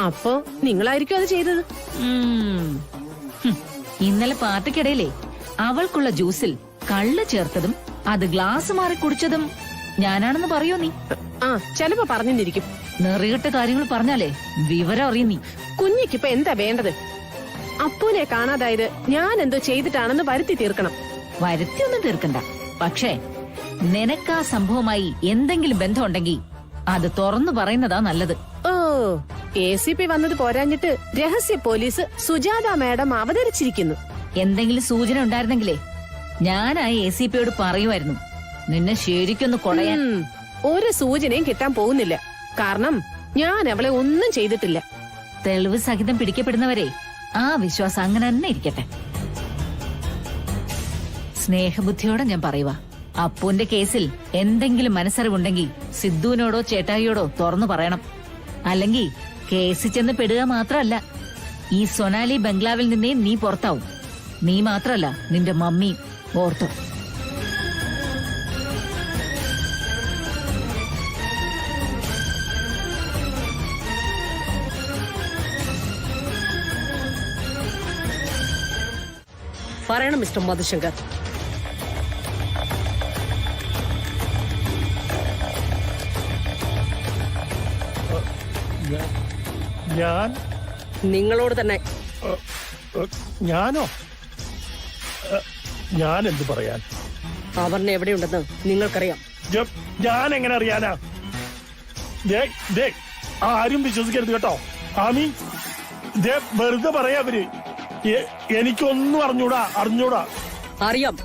Speaker 1: അപ്പൊ നിങ്ങളായിരിക്കും അത് ചെയ്തത്.
Speaker 2: ഇന്നലെ പാർട്ടിക്കിടയിലേ അവൾക്കുള്ള ജ്യൂസിൽ കള്ള് ചേർത്തതും അത് ഗ്ലാസ് മാറി കുടിച്ചതും ഞാനാണെന്ന് പറയോ നീ?
Speaker 1: ആ, ചിലപ്പോ പറഞ്ഞിരിക്കും.
Speaker 2: നെറികെട്ട കാര്യങ്ങൾ പറഞ്ഞാലേ വിവരം അറിയും നീ.
Speaker 1: കുഞ്ഞിക്കിപ്പൊ എന്താ വേണ്ടത്? അപ്പൂനെ കാണാതായത് ഞാൻ എന്തോ ചെയ്തിട്ടാണെന്ന് വരുത്തി തീർക്കണം.
Speaker 2: വരുത്തിയൊന്നും തീർക്കണ്ട. പക്ഷേ നിനക്കാ സംഭവമായി എന്തെങ്കിലും ബന്ധമുണ്ടെങ്കിൽ അത് തുറന്നു പറയുന്നതാ നല്ലത്.
Speaker 1: ഓ, ACP വന്നത് പോരാഞ്ഞിട്ട് രഹസ്യ പോലീസ് സുജാത മാഡം അവതരിച്ചിരിക്കുന്നു.
Speaker 2: എന്തെങ്കിലും സൂചന ഉണ്ടായിരുന്നെങ്കിലേ ഞാനായി ACPയോട് പറയുമായിരുന്നു നിന്നെ ശരിക്കൊന്ന് കൊടയാൻ.
Speaker 1: ഒരു സൂചനയും കിട്ടാൻ പോകുന്നില്ല. കാരണം ഞാൻ അവളെ ഒന്നും ചെയ്തിട്ടില്ല.
Speaker 2: തെളിവ് സഹിതം പിടിക്കപ്പെടുന്നവരെ ആ വിശ്വാസം അങ്ങനെ തന്നെ ഇരിക്കട്ടെ. സ്നേഹബുദ്ധിയോടെ ഞാൻ പറയുക, അപ്പുവിന്റെ കേസിൽ എന്തെങ്കിലും മനസ്സറിവുണ്ടെങ്കിൽ സിദ്ധുവിനോടോ ചേട്ടായിയോടോ തുറന്നു പറയണം. അല്ലെങ്കിൽ കേസിൽ ചെന്ന് പെടുക മാത്രമല്ല, ഈ സൊനാലി ബംഗ്ലാവിൽ നിന്നേ നീ പുറത്താവും. നീ മാത്രമല്ല, നിന്റെ മമ്മി ഓർത്തോ.
Speaker 12: പറയണം മിസ്റ്റർ മധുശങ്കർ.
Speaker 10: ഞാൻ
Speaker 12: നിങ്ങളോട് തന്നെ.
Speaker 10: ഞാനോ? ഞാൻ എന്ത് പറയാൻ?
Speaker 12: അപർണ എവിടെയുണ്ടെന്ന് നിങ്ങൾക്കറിയാം.
Speaker 10: ഞാൻ എങ്ങനെ അറിയാനാ? ആരും വിശ്വസിക്കരുത് കേട്ടോ. ആമി, വെറുതെ പറയാ അവര്. എനിക്കൊന്നും അറിഞ്ഞൂടാ.
Speaker 12: അറിയാം.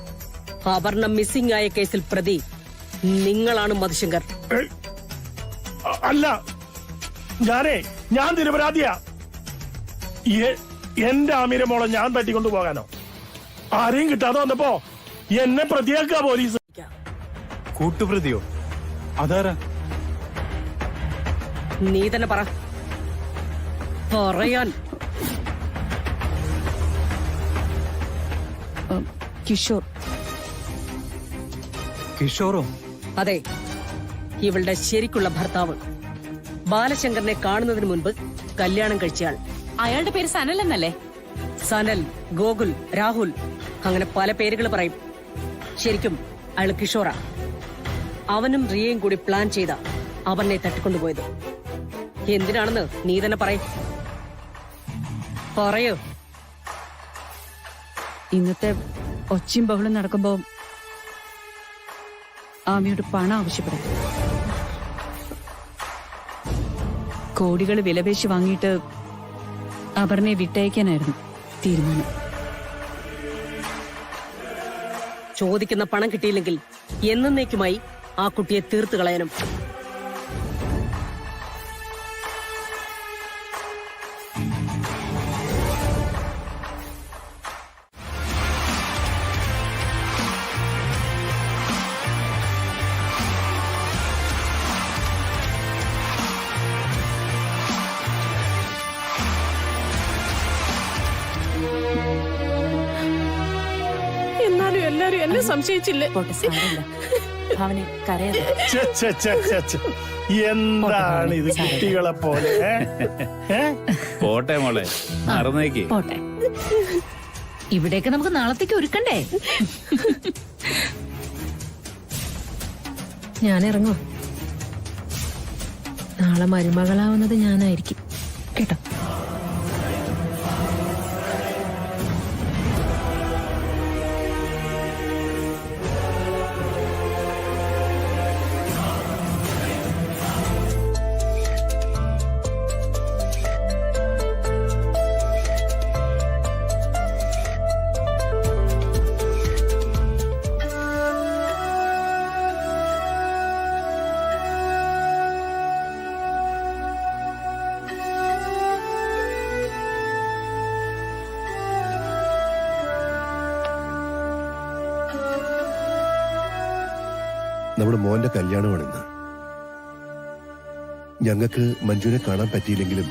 Speaker 12: അപർണ മിസ്സിംഗ് ആയ കേസിൽ പ്രതി നിങ്ങളാണ് മധുശങ്കർ.
Speaker 10: അല്ല, ഞാൻ നിരപരാധിയാ. എന്റെ ആമീരെ മോളെ ഞാൻ തട്ടിക്കൊണ്ടു പോകാനോ? ആരെയും കിട്ടാതെ വന്നപ്പോ എന്നെ പ്രതിയാക്കുക പോലീസ്.
Speaker 7: കൂട്ടുപ്രതിയോ? അതാരാ?
Speaker 12: നീ തന്നെ പറ. പറയാൻ.
Speaker 7: കിഷോറോ?
Speaker 12: അതെ, ഇവളുടെ ശരിക്കുള്ള ഭർത്താവ്. ബാലശങ്കറിനെ കാണുന്നതിന് മുൻപ് കല്യാണം കഴിച്ചയാൾ.
Speaker 1: അയാളുടെ പേര് സനൽ എന്നല്ലേ?
Speaker 12: സനൽ, ഗോകുൽ, രാഹുൽ, അങ്ങനെ പല പേരുകൾ പറയും. ശരിക്കും അയാൾ കിഷോറ. അവനും റിയയും കൂടി പ്ലാൻ ചെയ്ത അവനെ തട്ടിക്കൊണ്ടുപോയത്. എന്തിനാണെന്ന് നീ തന്നെ പറയൂ.
Speaker 9: ഇന്നത്തെ ഒച്ചയും ബഹളും നടക്കുമ്പോ ആമിയോട് പണം ആവശ്യപ്പെടും. കോടികൾ വിലപേശി വാങ്ങിയിട്ട് അപർണയെ വിട്ടയക്കാനായിരുന്നു തീരുമാനം.
Speaker 12: ചോദിക്കുന്ന പണം കിട്ടിയില്ലെങ്കിൽ എന്നേക്കുമായി ആ കുട്ടിയെ തീർത്തു കളയാനും.
Speaker 1: എന്നെ സംശയിച്ചില്ലേ?
Speaker 2: ഭാവനെ കരയാതെ.
Speaker 10: ഛെ, ഛെ, ഛെ, ഛെ, ഛെ. എന്താണ് ഇത് കുട്ടികളെ പോലെ ഏ?
Speaker 8: പോട്ടെ മോളെ, മറന്നേക്ക്.
Speaker 2: പോട്ടെ, ഇവിടേക്ക് നമുക്ക് നാളത്തേക്ക് ഒരുക്കണ്ടേ?
Speaker 1: ഞാൻ ഇറങ്ങും. നാളെ മരുമകളാവുന്നത് ഞാനായിരിക്കും കേട്ടോ.
Speaker 4: നമ്മുടെ മോന്റെ കല്യാണമാണിന്ന്. ഞങ്ങൾക്ക് മഞ്ജുവിനെ കാണാൻ പറ്റിയില്ലെങ്കിലും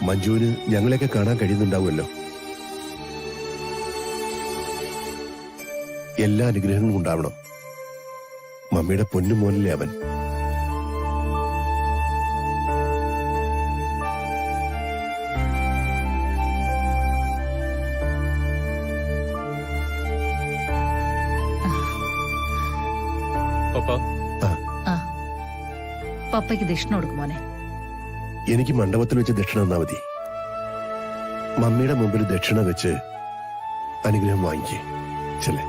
Speaker 4: മഞ്ജുവിന് ഞങ്ങളെയൊക്കെ കാണാൻ കഴിയുന്നുണ്ടാവുമല്ലോ. എല്ലാ അനുഗ്രഹങ്ങളും ഉണ്ടാവണം. മമ്മിയുടെ പൊന്നു മോനല്ലേ അവൻ.
Speaker 7: പപ്പ,
Speaker 2: പപ്പയ്ക്ക് ദക്ഷിണ കൊടുക്കും മോനെ.
Speaker 4: എനിക്ക് മണ്ഡപത്തിൽ വെച്ച് ദക്ഷിണ തന്നാ മതി. മമ്മിയുടെ മുമ്പിൽ ദക്ഷിണ വെച്ച് അനുഗ്രഹം വാങ്ങിക്കേ. ചെല്ലേ.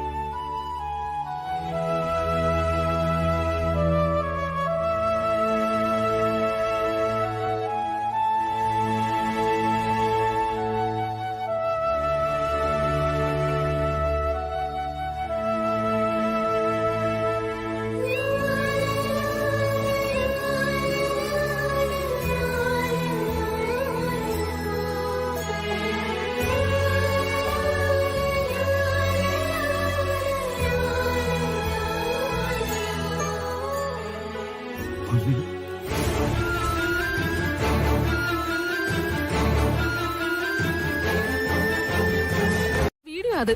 Speaker 1: വീഡിയോ അത്.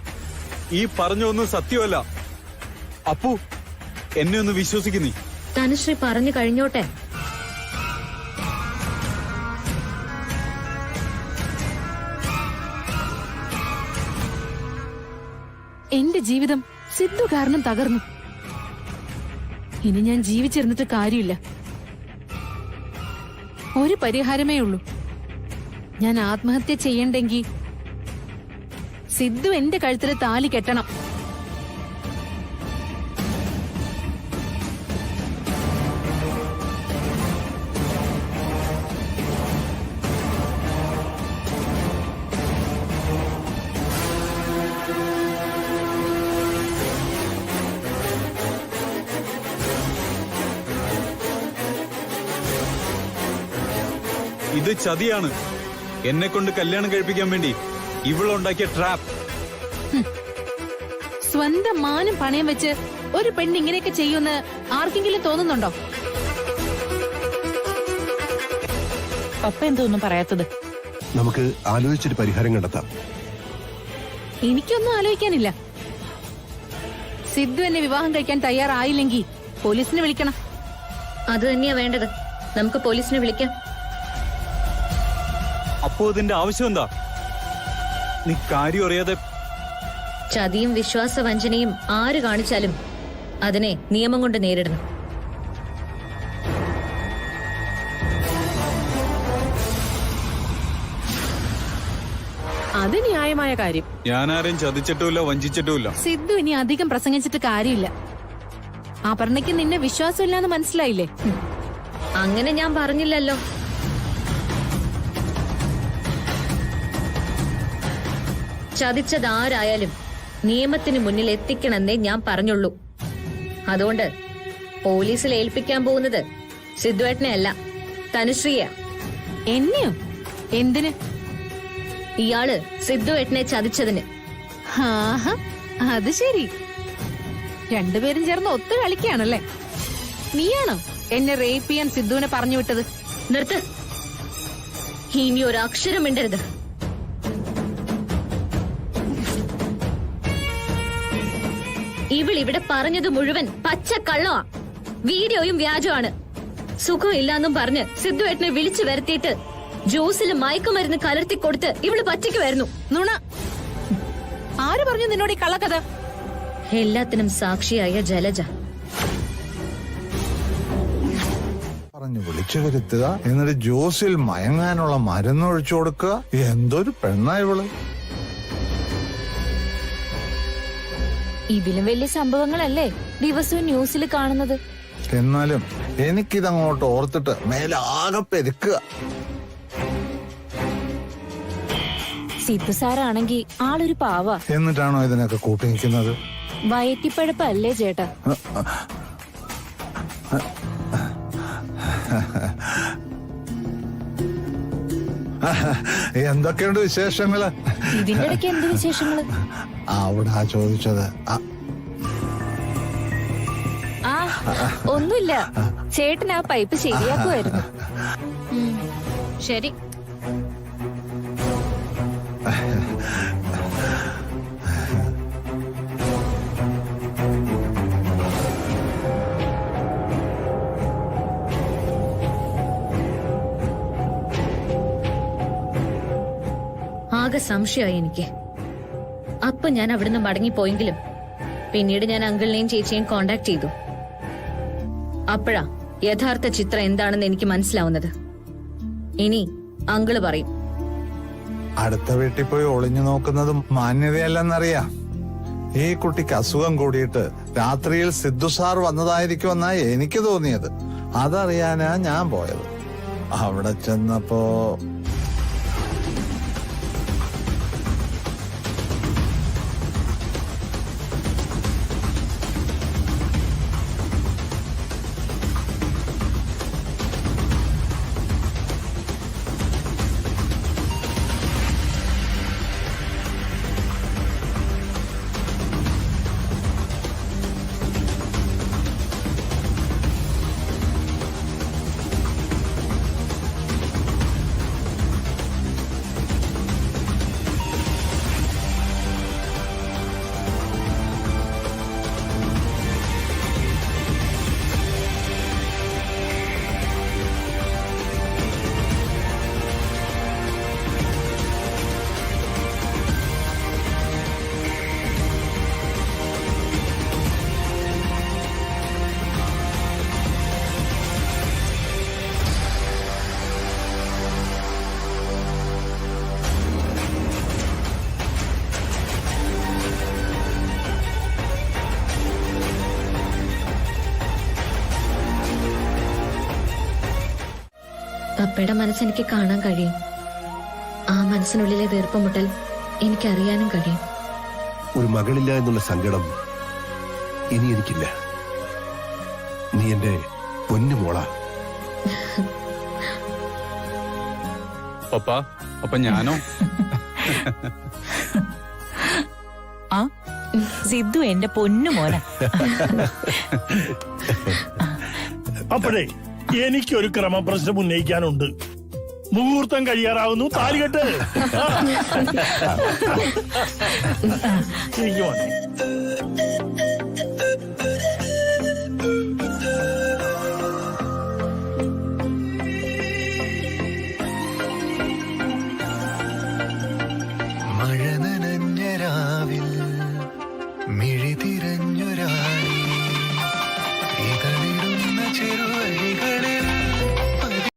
Speaker 7: ഈ പറഞ്ഞൊന്നും സത്യമല്ല. അപ്പു, എന്നെ ഒന്ന് വിശ്വസിക്കുന്നീ.
Speaker 5: തനുശ്രീ പറഞ്ഞു കഴിഞ്ഞോട്ടെ.
Speaker 11: എന്റെ ജീവിതം സിദ്ധു കാരണം തകർന്നു. ഇനി ഞാൻ ജീവിച്ചിരുന്നിട്ട് കാര്യമില്ല. ഒരു പരിഹാരമേ ഉള്ളൂ. ഞാൻ ആത്മഹത്യ ചെയ്യണ്ടെങ്കിൽ സിദ്ധു എന്റെ കഴുത്തിൽ താലി കെട്ടണം.
Speaker 7: ഇത് ചതിയാണ്. എന്നെ കൊണ്ട് കല്യാണം കഴിപ്പിക്കാൻ വേണ്ടി ഇവളുണ്ടാക്കിയ ട്രാപ്പ്.
Speaker 11: സ്വന്തം മാനം പണയം വെച്ച് ഒരു പെണ്ണ് ഇങ്ങനെയൊക്കെ ചെയ്യുമെന്ന് ആർക്കെങ്കിലും തോന്നുന്നുണ്ടോ?
Speaker 1: പപ്പ എന്തോന്നും പറയാത്തത്?
Speaker 4: നമുക്ക് ആലോചിച്ചൊരു പരിഹാരം കണ്ടെത്താം.
Speaker 11: എനിക്കൊന്നും ആലോചിക്കാനില്ല. സിദ്ധു എന്നെ വിവാഹം കഴിക്കാൻ തയ്യാറായില്ലെങ്കിൽ പോലീസിനെ വിളിക്കണം.
Speaker 5: അത് തന്നെയാ വേണ്ടത്. നമുക്ക് പോലീസിനെ വിളിക്കാം.
Speaker 7: അപ്പോ ഇതിന്റെ ആവശ്യം എന്താ? നീ കാര്യം അറിയാതെ.
Speaker 5: ചതിയും വിശ്വാസവഞ്ചനയും ആര് കാണിച്ചാലും അതിനെ നിയമം കൊണ്ട് നേരിടണം.
Speaker 1: അത് ന്യായമായ കാര്യം.
Speaker 7: ഞാൻ ആരെയും ചതിച്ചിട്ടുമില്ല, വഞ്ചിച്ചിട്ടുമില്ല.
Speaker 11: സിദ്ധു ഇനി അധികം പ്രസംഗിച്ചിട്ട് കാര്യമില്ല. അപർണയ്ക്ക് നിന്നെ വിശ്വാസമില്ലാന്ന് മനസ്സിലായില്ലേ?
Speaker 5: അങ്ങനെ ഞാൻ പറഞ്ഞില്ലല്ലോ. ചതിച്ചതാരായാലും നിയമത്തിന് മുന്നിൽ എത്തിക്കണമെന്നേ ഞാൻ പറഞ്ഞുള്ളൂ. അതുകൊണ്ട് പോലീസിൽ ഏൽപ്പിക്കാൻ പോകുന്നത് സിദ്ധുവേട്ടനെ അല്ല, തനുശ്രീയാ.
Speaker 11: എന്നെയോ? എന്തിന്?
Speaker 5: ഇയാള് സിദ്ധുവേട്ടനെ ചതിച്ചതിന്.
Speaker 11: ആഹാ, അത് ശരി. രണ്ടുപേരും ചേർന്ന് ഒത്തു കളിക്കുകയാണല്ലേ? നീയാണോ എന്നെ റേപ്പ് ചെയ്യാൻ സിദ്ധുവിനെ പറഞ്ഞു വിട്ടത്?
Speaker 5: നിർത്ത്. ഇനി ഒരു അക്ഷരം മിണ്ടരുത്. ഇവളിവിടെ പറഞ്ഞത് മുഴുവൻ പച്ച കള്ളമാ. വീഡിയോയും വ്യാജമാണ്. സുഖം ഇല്ലാന്നും പറഞ്ഞ് സിദ്ധുവേട്ടനെ വിളിച്ചു വരുത്തിയിട്ട് ജ്യൂസിൽ മയക്കുമരുന്ന് കലർത്തി കൊടുത്ത് ഇവള് പറ്റിക്കുമായിരുന്നു.
Speaker 1: നുണ. ആര് പറഞ്ഞു നിന്നോട് ഈ കള്ളക്കഥ?
Speaker 5: എല്ലാത്തിനും സാക്ഷിയായ ജലജ.
Speaker 13: പറഞ്ഞു വിളിച്ചു വരുത്തുക, എന്നിട്ട് ജ്യൂസിൽ മയങ്ങാനുള്ള മരുന്ന് ഒഴിച്ചു കൊടുക്കുക. എന്തൊരു പെണ്ണാ ഇവള്.
Speaker 11: ഇതിലും വലിയ സംഭവങ്ങളല്ലേ ദിവസവും ന്യൂസിൽ കാണുന്നത്.
Speaker 13: എന്നാലും എനിക്കിതങ്ങോട്ട് ഓർത്തിട്ട് മേലാകെ പെരുക്കുക.
Speaker 11: സിദ്ധു സാറാണെങ്കി ആളൊരു പാവ.
Speaker 13: എന്നിട്ടാണോ ഇതിനൊക്കെ കൂട്ടി നിൽക്കുന്നത്?
Speaker 11: വയറ്റിപ്പഴപ്പല്ലേ ചേട്ടാ.
Speaker 13: എന്തൊക്കെയുണ്ട് വിശേഷങ്ങള്?
Speaker 11: ഇതിന്റെ ഇടയ്ക്ക് എന്ത് വിശേഷങ്ങള്?
Speaker 13: അവിടെ ചോദിച്ചത്.
Speaker 11: ആ ഒന്നുമില്ല, ചേട്ടൻ ആ പൈപ്പ് ശരിയാക്കുമായിരുന്നു.
Speaker 5: ശരി. ആകെ സംശയമായി എനിക്ക്. അപ്പൊ ഞാൻ അവിടുന്ന് മടങ്ങിപ്പോയെങ്കിലും പിന്നീട് ഞാൻ അങ്കിളിനെയും ചേച്ചിയെയും കോണ്ടാക്ട് ചെയ്തു. അപ്പോഴാ യഥാർത്ഥ ചിത്രം എന്താണെന്ന് എനിക്ക് മനസ്സിലാവുന്നത്. ഇനി അങ്കിള് പറയും.
Speaker 13: അടുത്ത വീട്ടിൽ പോയി ഒളിഞ്ഞു നോക്കുന്നതും മാന്യതയല്ലെന്നറിയാം. ഈ കുട്ടിക്ക് അസുഖം കൂടിയിട്ട് രാത്രിയിൽ സിദ്ധു സാർ വന്നതായിരിക്കുമെന്നാ എനിക്ക് തോന്നിയത്. അതറിയാനാ ഞാൻ പോയത്. അവിടെ ചെന്നപ്പോ
Speaker 5: പപ്പയുടെ മനസ്സെനിക്ക് കാണാൻ കഴിയും. ആ മനസ്സിനുള്ളിലെ വീർപ്പുമുട്ടൽ എനിക്കറിയാനും കഴിയും.
Speaker 4: ഒരു മകളില്ല എന്നുള്ള സങ്കടം ഇനി എനിക്കില്ല. നീ എന്റെ പൊന്നു മോളാ.
Speaker 7: പപ്പ, അപ്പൊ ഞാനോ?
Speaker 2: ആ സിദ്ധു എന്റെ പൊന്നു മോന.
Speaker 10: അപ്പോഴേ എനിക്കൊരു ക്രമപ്രശ്നം ഉന്നയിക്കാനുണ്ട്. മുഹൂർത്തം കഴിയാറാവുന്നു. താലികെട്ട്. എനിക്ക്